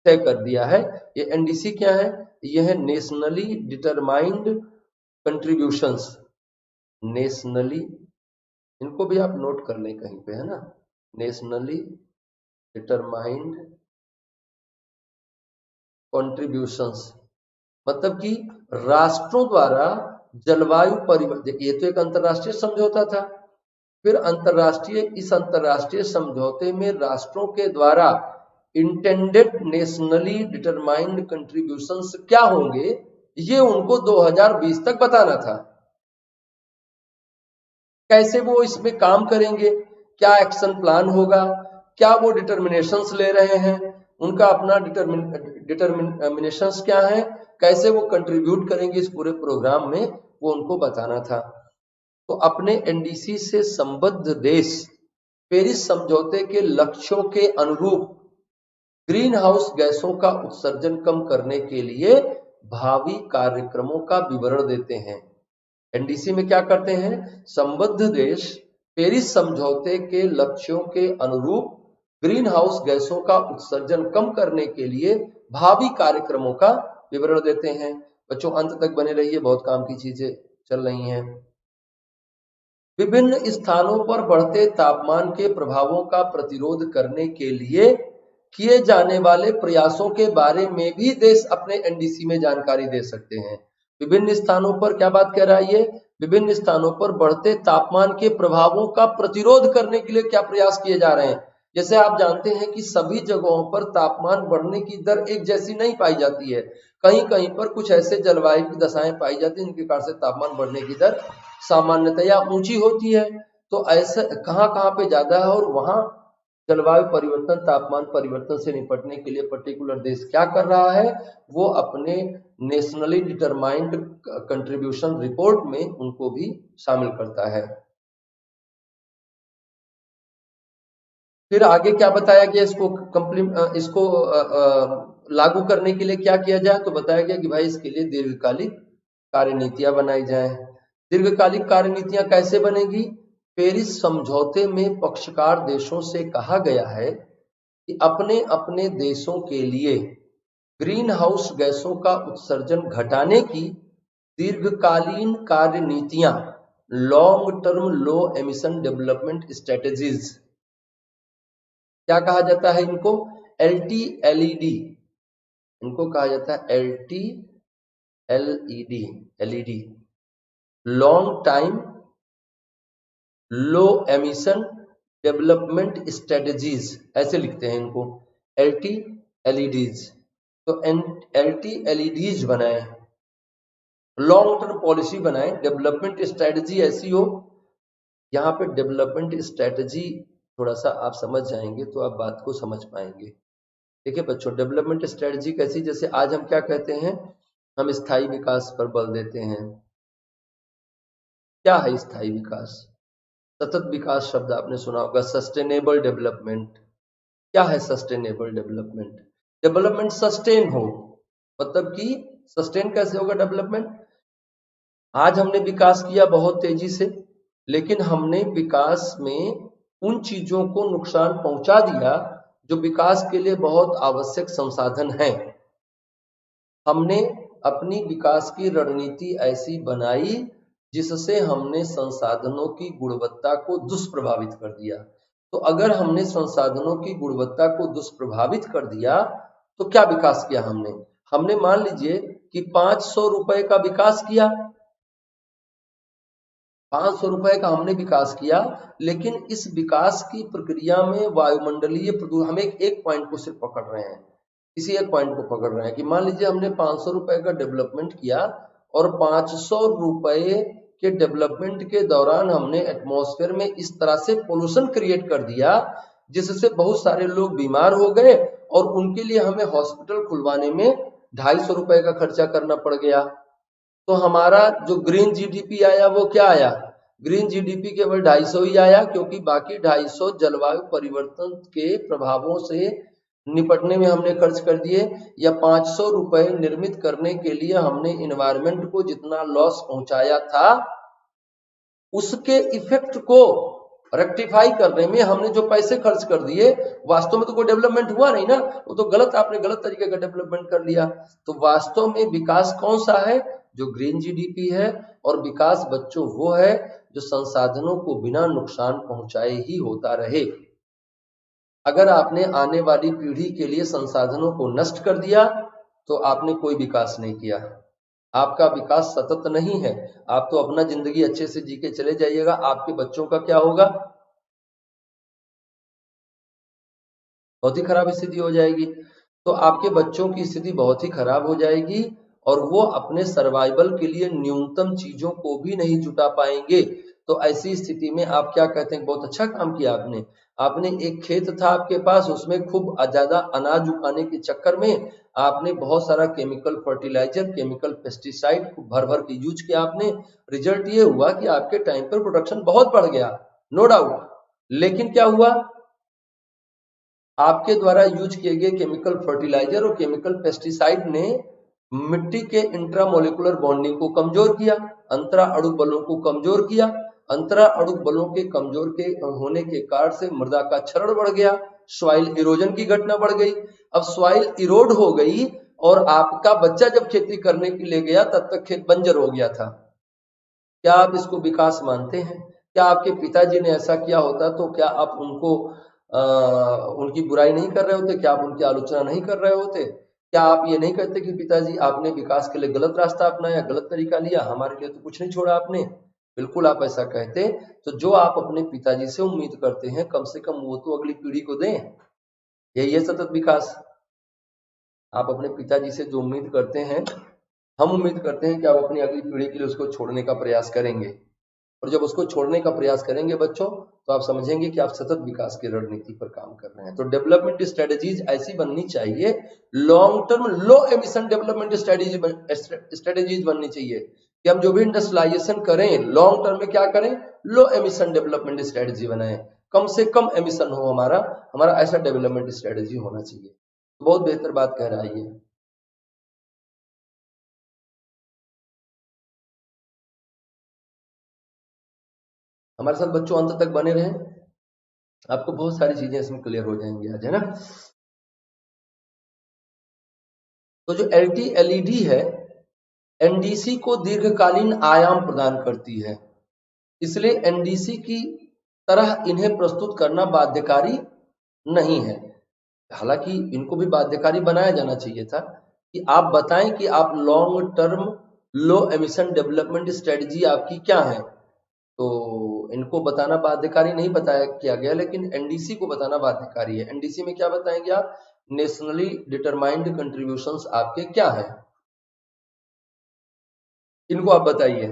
तय कर दिया है। ये एनडीसी क्या है, यह है नेशनली डिटरमाइंड कंट्रीब्यूशंस। नेशनली, इनको भी आप नोट कर लें कहीं पे, है ना, नेशनली डिटरमाइंड कंट्रीब्यूशंस, मतलब कि राष्ट्रों द्वारा जलवायु परिवर्तन, ये तो एक अंतरराष्ट्रीय समझौता था। फिर इस अंतरराष्ट्रीय समझौते में राष्ट्रों के द्वारा इंटेंडेड नेशनली डिटरमाइंड कंट्रीब्यूशंस क्या होंगे, ये उनको 2020 तक बताना था। कैसे वो इसमें काम करेंगे, क्या एक्शन प्लान होगा, क्या वो डिटर्मिनेशंस ले रहे हैं, उनका अपना डिटर्मिनेशंस क्या है, कैसे वो कंट्रीब्यूट करेंगे इस पूरे प्रोग्राम में, वो उनको बताना था। तो अपने एनडीसी से संबद्ध देश पेरिस समझौते के लक्ष्यों के अनुरूप ग्रीन हाउस गैसों का उत्सर्जन कम करने के लिए भावी कार्यक्रमों का विवरण देते हैं। एनडीसी में क्या करते हैं, संबद्ध देश पेरिस समझौते के लक्ष्यों के अनुरूप ग्रीन हाउस गैसों का उत्सर्जन कम करने के लिए भावी कार्यक्रमों का विवरण देते हैं। बच्चों अंत तक बने रहिए, बहुत काम की चीजें चल रही हैं। विभिन्न स्थानों पर बढ़ते तापमान के प्रभावों का प्रतिरोध करने के लिए किए जाने वाले प्रयासों के बारे में भी देश अपने एनडीसी में जानकारी दे सकते हैं। विभिन्न स्थानों पर क्या बात कह रहा है ये, विभिन्न स्थानों पर बढ़ते तापमान के प्रभावों का प्रतिरोध करने के लिए क्या प्रयास किए जा रहे हैं। जैसे आप जानते हैं कि सभी जगहों पर तापमान बढ़ने की दर एक जैसी नहीं पाई जाती है, कहीं कहीं पर कुछ ऐसे जलवायु की दशाएं पाई जाती हैं जिनके कारण से तापमान बढ़ने की दर सामान्यतया ऊंची होती है। तो ऐसे कहां कहां पे ज्यादा है, और वहां जलवायु परिवर्तन, तापमान परिवर्तन से निपटने के लिए पर्टिकुलर देश क्या कर रहा है, वो अपने नेशनली डिटरमाइंड कंट्रीब्यूशन रिपोर्ट में उनको भी शामिल करता है। फिर आगे क्या बताया गया, इसको लागू करने के लिए क्या किया जाए, तो बताया गया कि भाई इसके लिए दीर्घकालिक कार्यनीतियां बनाई जाए। दीर्घकालिक कार्यनीतियां कैसे बनेगी, पेरिस समझौते में पक्षकार देशों से कहा गया है कि अपने अपने देशों के लिए ग्रीन हाउस गैसों का उत्सर्जन घटाने की दीर्घकालीन कार्यनीतियां, long term low emission development strategies, क्या कहा जाता है इनको, LTLED, इनको कहा जाता है LTLED, लॉन्ग टाइम लो एमिशन डेवलपमेंट स्ट्रेटेजीज, ऐसे लिखते हैं इनको, LTLEDs। तो LTLEDs बनाए, लॉन्ग टर्म पॉलिसी बनाए, डेवलपमेंट स्ट्रेटेजी ऐसी हो, यहाँ पे डेवलपमेंट स्ट्रेटेजी थोड़ा सा आप समझ जाएंगे तो आप बात को समझ पाएंगे। देखिए बच्चों, डेवलपमेंट स्ट्रेटेजी कैसी, जैसे आज हम क्या कहते हैं, हम स्थायी विकास पर बल देते हैं। क्या है स्थायी विकास, सतत विकास शब्द आपने सुना होगा, सस्टेनेबल डेवलपमेंट। क्या है सस्टेनेबल डेवलपमेंट, डेवलपमेंट सस्टेन हो, मतलब कि सस्टेन कैसे होगा डेवलपमेंट, आज हमने विकास किया बहुत तेजी से, लेकिन हमने विकास में उन चीजों को नुकसान पहुंचा दिया जो विकास के लिए बहुत आवश्यक संसाधन हैं। हमने अपनी विकास की रणनीति ऐसी बनाई जिससे हमने संसाधनों की गुणवत्ता को दुष्प्रभावित कर दिया। तो अगर हमने संसाधनों की गुणवत्ता को दुष्प्रभावित कर दिया तो क्या विकास किया हमने? हमने मान लीजिए कि 500 रुपए का विकास किया, 500 रुपए का हमने विकास किया, लेकिन इस विकास की प्रक्रिया में वायुमंडलीय प्रदूषण, हम एक पॉइंट को सिर्फ पकड़ रहे हैं, इसी एक पॉइंट को पकड़ रहे हैं कि मान लीजिए हमने 500 रुपए का डेवलपमेंट किया और 500 रुपए के डेवलपमेंट के दौरान हमने एटमॉस्फेयर में इस तरह से पोल्यूशन क्रिएट कर दिया जिससे बहुत सारे लोग बीमार हो गए और उनके लिए हमें हॉस्पिटल खुलवाने में 250 रुपए का खर्चा करना पड़ गया। तो हमारा जो ग्रीन जीडीपी आया वो क्या आया? ग्रीन जीडीपी केवल 250 ही आया, क्योंकि बाकी 250 जलवायु परिवर्तन के प्रभावों से निपटने में हमने खर्च कर दिए, या 500 रुपए निर्मित करने के लिए हमने इन्वायरमेंट को जितना लॉस पहुंचाया था उसके इफेक्ट को रेक्टिफाई करने में हमने जो पैसे खर्च कर दिए, वास्तव में तो कोई डेवलपमेंट हुआ नहीं ना, वो तो गलत, आपने गलत तरीके का डेवलपमेंट कर लिया। तो वास्तव में विकास कौन सा है? जो ग्रीन जीडीपी है। और विकास बच्चों वो है जो संसाधनों को बिना नुकसान पहुंचाए ही होता रहे। अगर आपने आने वाली पीढ़ी के लिए संसाधनों को नष्ट कर दिया तो आपने कोई विकास नहीं किया, आपका विकास सतत नहीं है। आप तो अपना जिंदगी अच्छे से जी के चले जाइएगा, आपके बच्चों का क्या होगा? बहुत ही खराब स्थिति हो जाएगी। तो आपके बच्चों की स्थिति बहुत ही खराब हो जाएगी और वो अपने सर्वाइवल के लिए न्यूनतम चीजों को भी नहीं जुटा पाएंगे। तो ऐसी स्थिति में आप क्या कहते हैं? बहुत अच्छा काम किया आपने। आपने एक खेत था आपके पास, उसमें खूब ज्यादा अनाज उगाने के चक्कर में आपने बहुत सारा केमिकल फर्टिलाइजर, केमिकल पेस्टिसाइड भर भर के यूज किया आपने। रिजल्ट ये हुआ कि आपके टाइम पर प्रोडक्शन बहुत बढ़ गया, नो डाउट। लेकिन क्या हुआ? आपके द्वारा यूज किए गए केमिकल फर्टिलाइजर और केमिकल पेस्टिसाइड ने मिट्टी के इंट्रामोलिकुलर बॉन्डिंग को कमजोर किया, अंतरा अणु बलों को कमजोर किया। अंतरा अणु बलों के कमजोर के होने के कारण से मृदा का क्षरण बढ़ गया, सॉइल इरोजन की घटना बढ़ गई। अब सॉइल इरोड हो गई और आपका बच्चा जब खेती करने के लिए गया तब तक खेत बंजर हो गया था। क्या आप इसको विकास मानते हैं? क्या आपके पिताजी ने ऐसा किया होता तो क्या आप उनको उनकी बुराई नहीं कर रहे होते? क्या आप उनकी आलोचना नहीं कर रहे होते? क्या आप ये नहीं कहते कि पिताजी आपने विकास के लिए गलत रास्ता अपनाया, गलत तरीका लिया, हमारे लिए तो कुछ नहीं छोड़ा आपने? बिल्कुल आप ऐसा कहते। तो जो आप अपने पिताजी से उम्मीद करते हैं कम से कम वो तो अगली पीढ़ी को दें, यही है सतत विकास। आप अपने पिताजी से जो उम्मीद करते हैं, हम उम्मीद करते हैं कि आप अपनी अगली पीढ़ी के लिए उसको छोड़ने का प्रयास करेंगे। और जब उसको छोड़ने का प्रयास करेंगे बच्चों, तो आप समझेंगे कि आप सतत विकास की रणनीति पर काम कर रहे हैं। तो डेवलपमेंट स्ट्रेटेजीज ऐसी बननी चाहिए, long term low emission development strategies बननी चाहिए कि हम जो भी इंडस्ट्रियलाइजेशन करें लॉन्ग टर्म में क्या करें? लो एमिशन डेवलपमेंट स्ट्रेटेजी बनाएं, कम से कम एमिशन हो हमारा ऐसा डेवलपमेंट स्ट्रेटेजी होना चाहिए। बहुत बेहतर बात कह रहा है ये। हमारे साथ बच्चों अंत तक बने रहें, आपको बहुत सारी चीजें इसमें क्लियर हो जाएंगी आज, है ना। तो जो एलटी एलईडी है, एनडीसी को दीर्घकालीन आयाम प्रदान करती है, इसलिए एनडीसी की तरह इन्हें प्रस्तुत करना बाध्यकारी नहीं है। हालांकि इनको भी बाध्यकारी बनाया जाना चाहिए था कि आप बताएं कि आप long term low emission development strategy आपकी क्या है। तो इनको बताना बाध्यकारी नहीं बताया किया गया, लेकिन एनडीसी को बताना बाध्यकारी है। एनडीसी में क्या बताएंगे आप? नेशनली डिटरमाइंड कंट्रीब्यूशंस आपके क्या है, इनको आप बताइए।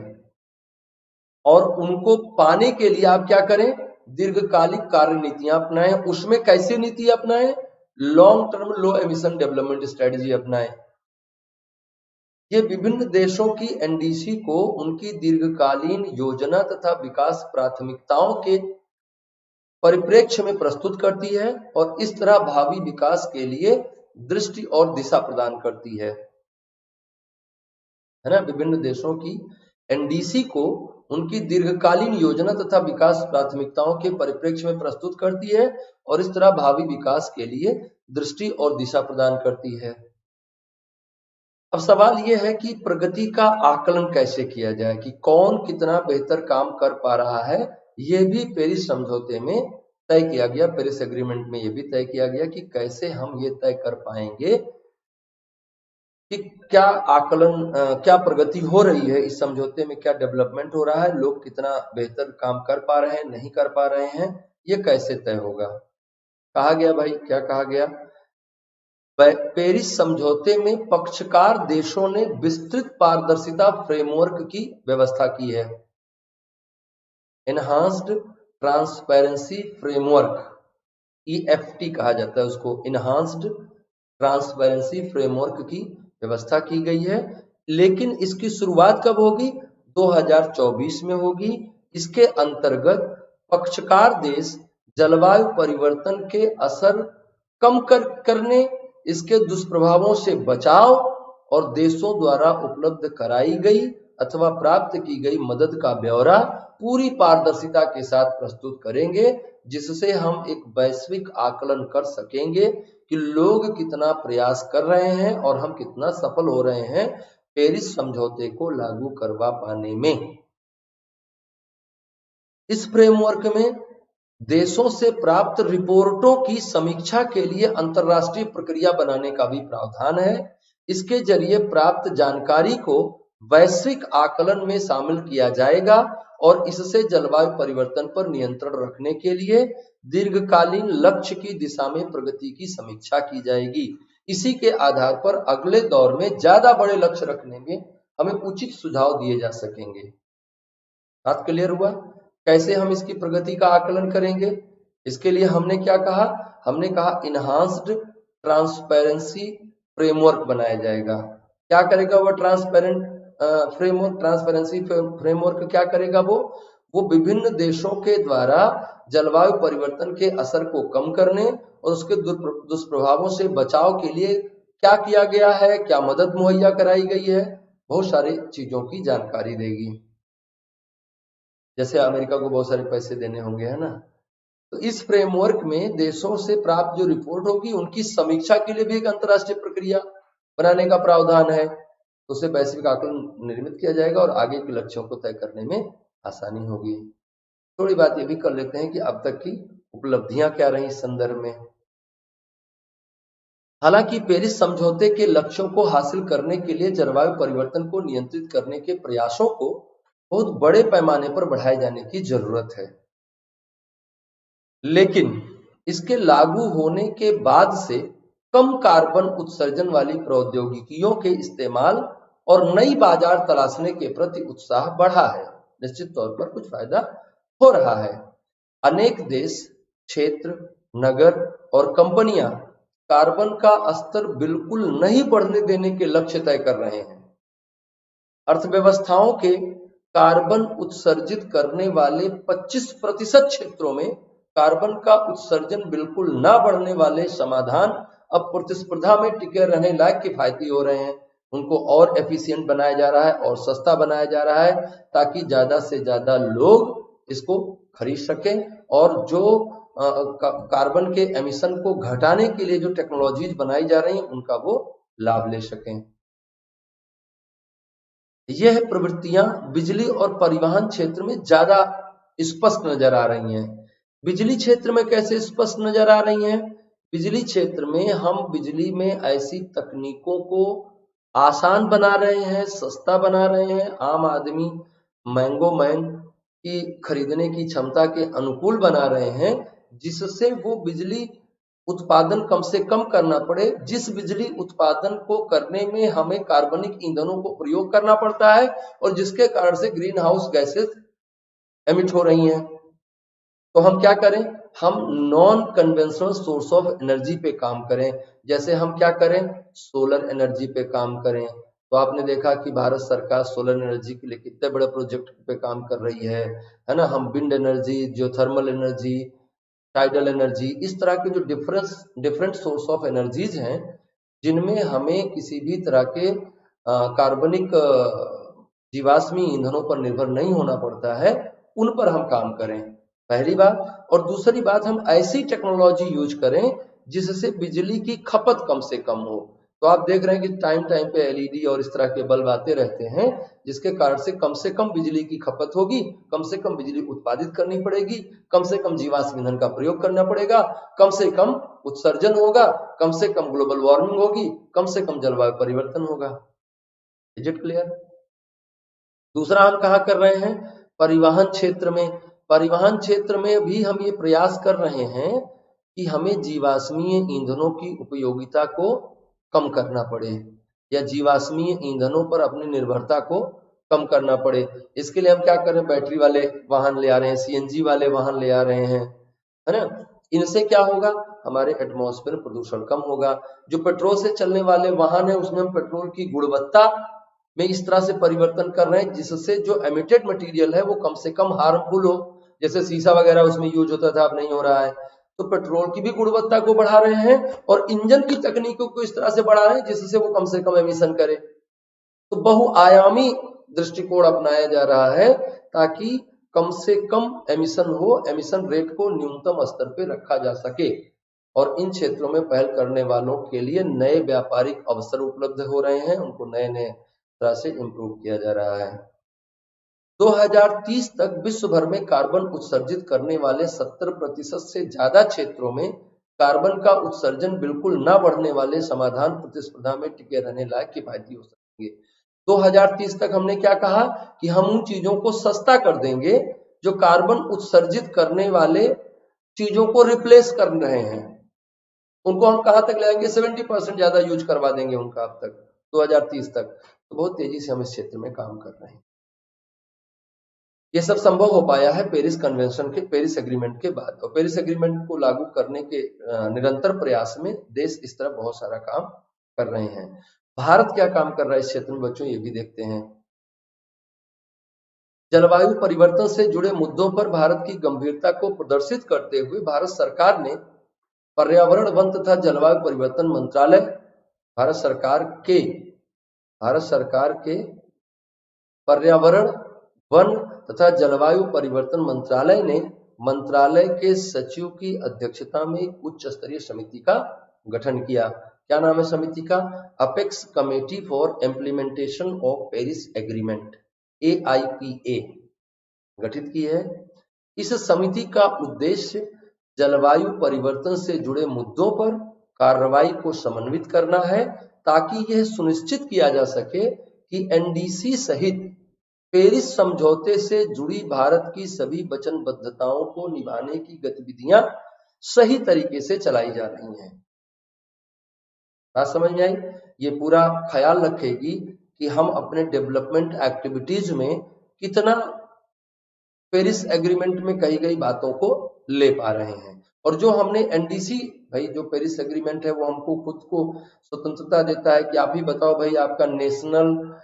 और उनको पाने के लिए आप क्या करें? दीर्घकालिक कार्य नीतियां अपनाएं। उसमें कैसी नीति अपनाएं? Long term low emission development strategy अपनाएं। ये विभिन्न देशों की एनडीसी को उनकी दीर्घकालीन योजना तथा विकास प्राथमिकताओं के परिप्रेक्ष्य में प्रस्तुत करती है और इस तरह भावी विकास के लिए दृष्टि और दिशा प्रदान करती है ना। विभिन्न देशों की एनडीसी को उनकी दीर्घकालीन योजना तथा विकास प्राथमिकताओं के परिप्रेक्ष्य में प्रस्तुत करती है और इस तरह भावी विकास के लिए दृष्टि और दिशा प्रदान करती है। अब सवाल यह है कि प्रगति का आकलन कैसे किया जाए, कि कौन कितना बेहतर काम कर पा रहा है। यह भी पेरिस समझौते में तय किया गया, पेरिस एग्रीमेंट में ये भी तय किया गया कि कैसे हम ये तय कर पाएंगे कि क्या आकलन, क्या प्रगति हो रही है इस समझौते में, क्या डेवलपमेंट हो रहा है, लोग कितना बेहतर काम कर पा रहे हैं, नहीं कर पा रहे हैं, ये कैसे तय होगा। कहा गया भाई, क्या कहा गया, पेरिस समझौते में पक्षकार देशों ने विस्तृत पारदर्शिता फ्रेमवर्क की व्यवस्था की है। एनहांस्ड ट्रांसपेरेंसी फ्रेमवर्क, EFT कहा जाता है उसको, इनहांस्ड ट्रांसपेरेंसी फ्रेमवर्क की व्यवस्था की गई है। लेकिन इसकी शुरुआत कब होगी, 2024 में होगी। इसके अंतर्गत पक्षकार देश जलवायु परिवर्तन के असर कम करने, इसके दुष्प्रभावों से बचाव और देशों द्वारा उपलब्ध कराई गई अथवा प्राप्त की गई मदद का ब्यौरा पूरी पारदर्शिता के साथ प्रस्तुत करेंगे, जिससे हम एक वैश्विक आकलन कर सकेंगे कि लोग कितना प्रयास कर रहे हैं और हम कितना सफल हो रहे हैं पेरिस समझौते को लागू करवा पाने में। इस फ्रेमवर्क में देशों से प्राप्त रिपोर्टों की समीक्षा के लिए अंतर्राष्ट्रीय प्रक्रिया बनाने का भी प्रावधान है। इसके जरिए प्राप्त जानकारी को वैश्विक आकलन में शामिल किया जाएगा और इससे जलवायु परिवर्तन पर नियंत्रण रखने के लिए दीर्घकालीन लक्ष्य की दिशा में प्रगति की समीक्षा की जाएगी। इसी के आधार पर अगले दौर में ज्यादा बड़े लक्ष्य रखने में हमें उचित सुझाव दिए जा सकेंगे। बात क्लियर हुआ, कैसे हम इसकी प्रगति का आकलन करेंगे। इसके लिए हमने क्या कहा, हमने कहा इनहांस्ड ट्रांसपेरेंसी फ्रेमवर्क बनाया जाएगा। क्या करेगा वह फ्रेमवर्क, ट्रांसपेरेंसी फ्रेमवर्क क्या करेगा, वो विभिन्न देशों के द्वारा जलवायु परिवर्तन के असर को कम करने और उसके दुष्प्रभावों से बचाव के लिए क्या किया गया है, क्या मदद मुहैया कराई गई है, बहुत सारी चीजों की जानकारी देगी। जैसे अमेरिका को बहुत सारे पैसे देने होंगे, है ना, तो इस फ्रेमवर्क में देशों से प्राप्त जो रिपोर्ट होगी उनकी समीक्षा के लिए भी एक अंतर्राष्ट्रीय प्रक्रिया बनाने का प्रावधान है। तो उसे वैश्विक आकलन निर्मित किया जाएगा और आगे के लक्ष्यों को तय करने में आसानी होगी। थोड़ी बात ये भी कर लेते हैं कि अब तक की उपलब्धियां क्या रही इस संदर्भ में। हालांकि पेरिस समझौते के लक्ष्यों को हासिल करने के लिए जलवायु परिवर्तन को नियंत्रित करने के प्रयासों को बहुत बड़े पैमाने पर बढ़ाए जाने की जरूरत है, लेकिन इसके लागू होने के बाद से कम कार्बन उत्सर्जन वाली प्रौद्योगिकियों के इस्तेमाल और नई बाजार तलाशने के प्रति उत्साह बढ़ा है। निश्चित तौर पर कुछ फायदा हो रहा है। अनेक देश, क्षेत्र, नगर और कंपनियां कार्बन का स्तर बिल्कुल नहीं बढ़ने देने के लक्ष्य तय कर रहे हैं। अर्थव्यवस्थाओं के कार्बन उत्सर्जित करने वाले 25% क्षेत्रों में कार्बन का उत्सर्जन बिल्कुल ना बढ़ने वाले समाधान अब प्रतिस्पर्धा में टिके रहने लायक किफायती हो रहे हैं। उनको और एफिशिएंट बनाया जा रहा है और सस्ता बनाया जा रहा है ताकि ज्यादा से ज्यादा लोग इसको खरीद सकें और जो कार्बन के एमिशन को घटाने के लिए जो टेक्नोलॉजीज बनाई जा रही हैं उनका वो लाभ ले सकें। यह प्रवृत्तियां बिजली और परिवहन क्षेत्र में ज्यादा स्पष्ट नजर आ रही हैं। बिजली क्षेत्र में कैसे स्पष्ट नजर आ रही हैं? बिजली क्षेत्र में हम बिजली में ऐसी तकनीकों को आसान बना रहे हैं, सस्ता बना रहे हैं, आम आदमी महंगो मैन की खरीदने की क्षमता के अनुकूल बना रहे हैं, जिससे वो बिजली उत्पादन कम से कम करना पड़े। जिस बिजली उत्पादन को करने में हमें कार्बनिक ईंधनों को प्रयोग करना पड़ता है और जिसके कारण से ग्रीन हाउस गैसेस एमिट हो रही हैं, तो हम क्या करें, हम non conventional source of energy पे काम करें। जैसे हम क्या करें, सोलर एनर्जी पे काम करें। तो आपने देखा कि भारत सरकार सोलर एनर्जी के लिए कितने बड़े प्रोजेक्ट पे काम कर रही है ना। हम wind energy, geothermal energy, tidal energy, इस तरह के जो डिफरेंट सोर्स ऑफ एनर्जीज हैं जिनमें हमें किसी भी तरह के कार्बनिक जीवाश्मी ईंधनों पर निर्भर नहीं होना पड़ता है, उन पर हम काम करें, पहली बात। और दूसरी बात, हम ऐसी टेक्नोलॉजी यूज करें जिससे बिजली की खपत कम से कम हो। तो आप देख रहे हैं कि टाइम टाइम पे एलईडी और इस तरह के बल्ब आते रहते हैं, जिसके कारण से कम बिजली की खपत होगी, कम से कम बिजली उत्पादित करनी पड़ेगी, कम से कम जीवाश्म ईंधन का प्रयोग करना पड़ेगा, कम से कम उत्सर्जन होगा, कम से कम ग्लोबल वार्मिंग होगी, कम से कम जलवायु परिवर्तन होगा। Is it clear? दूसरा हम कहा कर रहे हैं, परिवहन क्षेत्र में। परिवहन क्षेत्र में भी हम ये प्रयास कर रहे हैं कि हमें जीवाश्मीय ईंधनों की उपयोगिता को कम करना पड़े, या जीवाश्मीय ईंधनों पर अपनी निर्भरता को कम करना पड़े। इसके लिए हम क्या कर रहे हैं, बैटरी वाले वाहन ले आ रहे हैं, सीएनजी वाले वाहन ले आ रहे हैं, है ना। इनसे क्या होगा, हमारे एटमॉस्फेयर प्रदूषण कम होगा। जो पेट्रोल से चलने वाले वाहन है, उसमें हम पेट्रोल की गुणवत्ता में इस तरह से परिवर्तन कर रहे हैं जिससे जो एमिटेड मटेरियल है वो कम से कम हार्मफुल हो। जैसे शीशा वगैरह उसमें यूज होता था, अब नहीं हो रहा है। तो पेट्रोल की भी गुणवत्ता को बढ़ा रहे हैं और इंजन की तकनीकों को इस तरह से बढ़ा रहे हैं जिससे वो कम से कम एमिशन करे। तो बहुआयामी दृष्टिकोण अपनाया जा रहा है ताकि कम से कम एमिशन हो, एमिशन रेट को न्यूनतम स्तर पर रखा जा सके। और इन क्षेत्रों में पहल करने वालों के लिए नए व्यापारिक अवसर उपलब्ध हो रहे हैं, उनको नए नए तरह से इम्प्रूव किया जा रहा है। 2030 तक विश्व भर में कार्बन उत्सर्जित करने वाले 70% से ज्यादा क्षेत्रों में कार्बन का उत्सर्जन बिल्कुल न बढ़ने वाले समाधान प्रतिस्पर्धा में टिके रहने लायक किफायती हो सकेंगे। 2030 तक हमने क्या कहा कि हम उन चीजों को सस्ता कर देंगे जो कार्बन उत्सर्जित करने वाले चीजों को रिप्लेस कर रहे हैं। उनको हम कहां तक लाएंगे, 70% ज्यादा यूज करवा देंगे उनका अब तक 2030 तक। तो बहुत तेजी से हम इस क्षेत्र में काम कर रहे हैं। ये सब संभव हो पाया है पेरिस कन्वेंशन के, पेरिस एग्रीमेंट के बाद। और पेरिस एग्रीमेंट को लागू करने के निरंतर प्रयास में देश इस तरह बहुत सारा काम कर रहे हैं। भारत क्या काम कर रहा है इस क्षेत्र में बच्चों, ये भी देखते हैं। जलवायु परिवर्तन से जुड़े मुद्दों पर भारत की गंभीरता को प्रदर्शित करते हुए भारत सरकार ने पर्यावरण, वन तथा जलवायु परिवर्तन मंत्रालय, भारत सरकार के पर्यावरण, वन तथा जलवायु परिवर्तन मंत्रालय ने मंत्रालय के सचिव की अध्यक्षता में एक उच्च स्तरीय समिति का गठन किया। क्या नाम है समिति का? Apex committee for implementation of Paris agreement, AIPA गठित की है। इस समिति का उद्देश्य जलवायु परिवर्तन से जुड़े मुद्दों पर कार्रवाई को समन्वित करना है ताकि यह सुनिश्चित किया जा सके कि NDC सहित पेरिस समझौते से जुड़ी भारत की सभी वचनबद्धताओं को निभाने की गतिविधियां सही तरीके से चलाई जा रही हैं। बात समझ में आई? ये पूरा ख्याल रखेगी कि हम अपने डेवलपमेंट एक्टिविटीज में कितना पेरिस एग्रीमेंट में कही गई बातों को ले पा रहे हैं। और जो हमने NDC, भाई जो पेरिस एग्रीमेंट है वो हमको खुद को स्वतंत्रता देता है कि आप ही बताओ भाई आपका नेशनल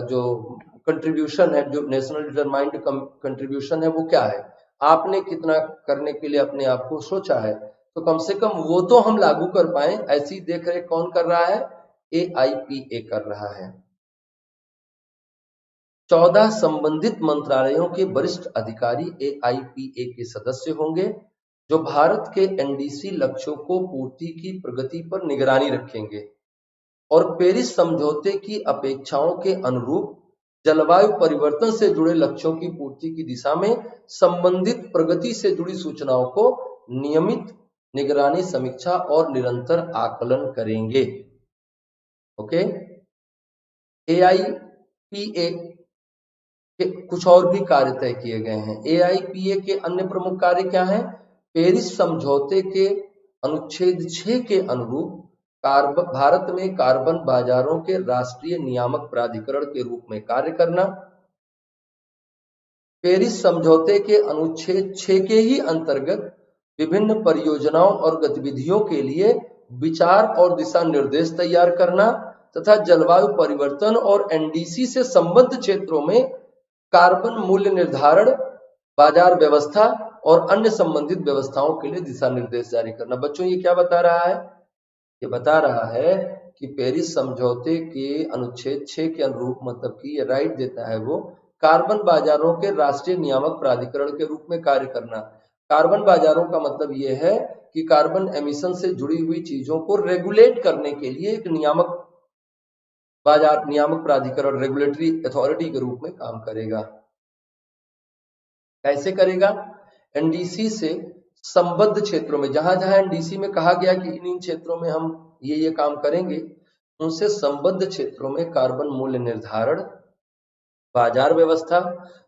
जो कंट्रीब्यूशन है, जो नेशनल डिटरमाइंड कंट्रीब्यूशन है वो क्या है, आपने कितना करने के लिए अपने आप को सोचा है। तो कम से कम वो तो हम लागू कर पाए। ऐसी देख रेख कौन कर रहा है? AIPA कर रहा है। 14 संबंधित मंत्रालयों के वरिष्ठ अधिकारी AIPA के सदस्य होंगे जो भारत के NDC लक्ष्यों को पूर्ति की प्रगति पर निगरानी रखेंगे और पेरिस समझौते की अपेक्षाओं के अनुरूप जलवायु परिवर्तन से जुड़े लक्ष्यों की पूर्ति की दिशा में संबंधित प्रगति से जुड़ी सूचनाओं को नियमित निगरानी, समीक्षा और निरंतर आकलन करेंगे। ओके। AIPA के कुछ और भी कार्य तय किए गए हैं। AIPA के अन्य प्रमुख कार्य क्या हैं? पेरिस समझौते के अनुच्छेद 6 के अनुरूप भारत में कार्बन बाजारों के राष्ट्रीय नियामक प्राधिकरण के रूप में कार्य करना, पेरिस समझौते के अनुच्छेद 6 के ही अंतर्गत विभिन्न परियोजनाओं और गतिविधियों के लिए विचार और दिशा निर्देश तैयार करना तथा जलवायु परिवर्तन और NDC से संबद्ध क्षेत्रों में कार्बन मूल्य निर्धारण, बाजार व्यवस्था और अन्य संबंधित व्यवस्थाओं के लिए दिशा निर्देश जारी करना। बच्चों ये क्या बता रहा है? ये बता रहा है कि पेरिस समझौते के अनुच्छेद 6 के अनुरूप, मतलब कि ये राइट देता है वो, कार्बन बाजारों के राष्ट्रीय नियामक प्राधिकरण के रूप में कार्य करना। कार्बन बाजारों का मतलब ये है कि कार्बन एमिशन से जुड़ी हुई चीजों को रेगुलेट करने के लिए एक नियामक बाजार नियामक प्राधिकरण रेगुलेटरी अथॉरिटी के रूप में काम करेगा। कैसे करेगा? एनडीसी से संबद्ध क्षेत्रों में, जहां जहां एनडीसी में कहा गया कि इन क्षेत्रों में हम ये काम करेंगे, उनसे संबद्ध क्षेत्रों में कार्बन मूल्य निर्धारण, बाजार व्यवस्था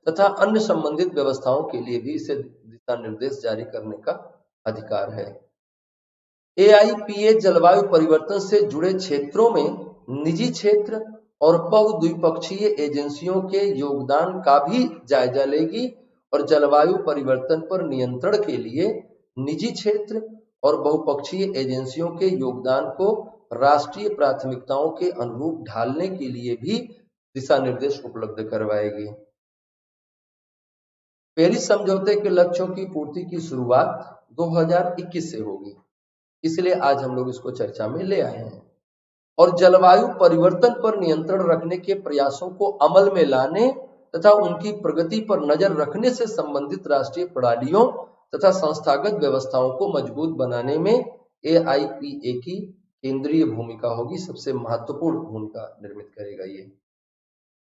तथा अन्य संबंधित व्यवस्थाओं के लिए भी इसे दिशा निर्देश जारी करने का अधिकार है। AIPA जलवायु परिवर्तन से जुड़े क्षेत्रों में निजी क्षेत्र और बहुद्विपक्षीय एजेंसियों के योगदान का भी जायजा लेगी और जलवायु परिवर्तन पर नियंत्रण के लिए निजी क्षेत्र और बहुपक्षीय एजेंसियों के योगदान को राष्ट्रीय प्राथमिकताओं के अनुरूप ढालने के लिए भी दिशा निर्देश उपलब्ध करवाएगी। पेरिस समझौते के लक्ष्यों की पूर्ति की शुरुआत 2021 से होगी, इसलिए आज हम लोग इसको चर्चा में ले आए हैं। और जलवायु परिवर्तन पर नियंत्रण रखने के प्रयासों को अमल में लाने तथा उनकी प्रगति पर नजर रखने से संबंधित राष्ट्रीय प्रणालियों तथा संस्थागत व्यवस्थाओं को मजबूत बनाने में AIPA की केंद्रीय भूमिका होगी, सबसे महत्वपूर्ण भूमिका निर्मित करेगा ये।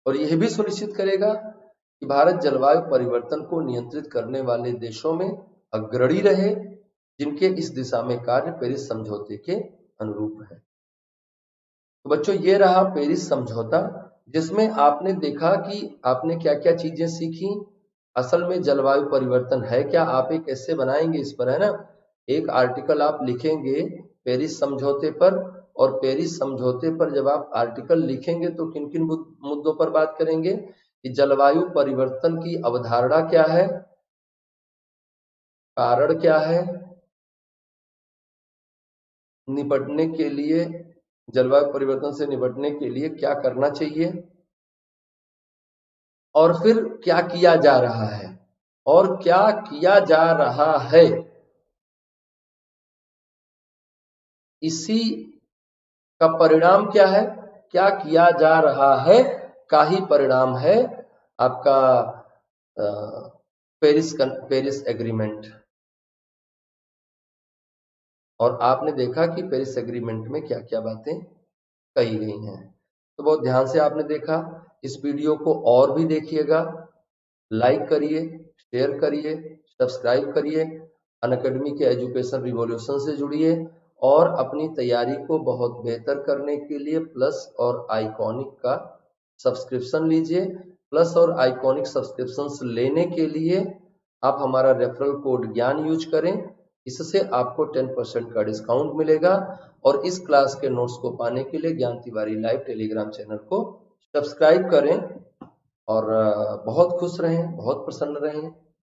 और यह भी सुनिश्चित करेगा कि भारत जलवायु परिवर्तन को नियंत्रित करने वाले देशों में अग्रणी रहे, जिनके इस दिशा में कार्य पेरिस समझौते के अनुरूप है। तो बच्चों, ये रहा पेरिस समझौता, जिसमें आपने देखा कि आपने क्या क्या चीजें सीखी। असल में जलवायु परिवर्तन है क्या, आप एक ऐसे बनाएंगे इस पर, है ना, एक आर्टिकल आप लिखेंगे पेरिस समझौते पर। और पेरिस समझौते पर जब आप आर्टिकल लिखेंगे तो किन किन मुद्दों पर बात करेंगे कि जलवायु परिवर्तन की अवधारणा क्या है, कारण क्या है, निपटने के लिए, जलवायु परिवर्तन से निपटने के लिए क्या करना चाहिए, और फिर क्या किया जा रहा है, और क्या किया जा रहा है। इसी का परिणाम क्या है, क्या किया जा रहा है का ही परिणाम है आपका पेरिस एग्रीमेंट। और आपने देखा कि पेरिस एग्रीमेंट में क्या क्या बातें कही गई हैं। तो बहुत ध्यान से आपने देखा। इस वीडियो को और भी देखिएगा, लाइक करिए, शेयर करिए, सब्सक्राइब करिए, अनअकैडमी के एजुकेशन रिवॉल्यूशन से जुड़िए और अपनी तैयारी को बहुत बेहतर करने के लिए प्लस और आइकॉनिक का सब्सक्रिप्शन लीजिए। प्लस और आइकॉनिक सब्सक्रिप्शंस लेने के लिए आप हमारा रेफरल कोड ज्ञान यूज करें, इससे आपको 10% का डिस्काउंट मिलेगा। और इस क्लास के नोट्स को पाने के लिए ज्ञान तिवारी लाइव टेलीग्राम चैनल को सब्सक्राइब करें और बहुत खुश रहें, बहुत प्रसन्न रहें,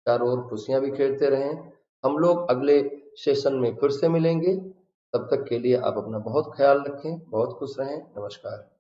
चारों ओर खुशियां बिखेरते रहें। हम लोग अगले सेशन में फिर से मिलेंगे, तब तक के लिए आप अपना बहुत ख्याल रखें, बहुत खुश रहें। नमस्कार।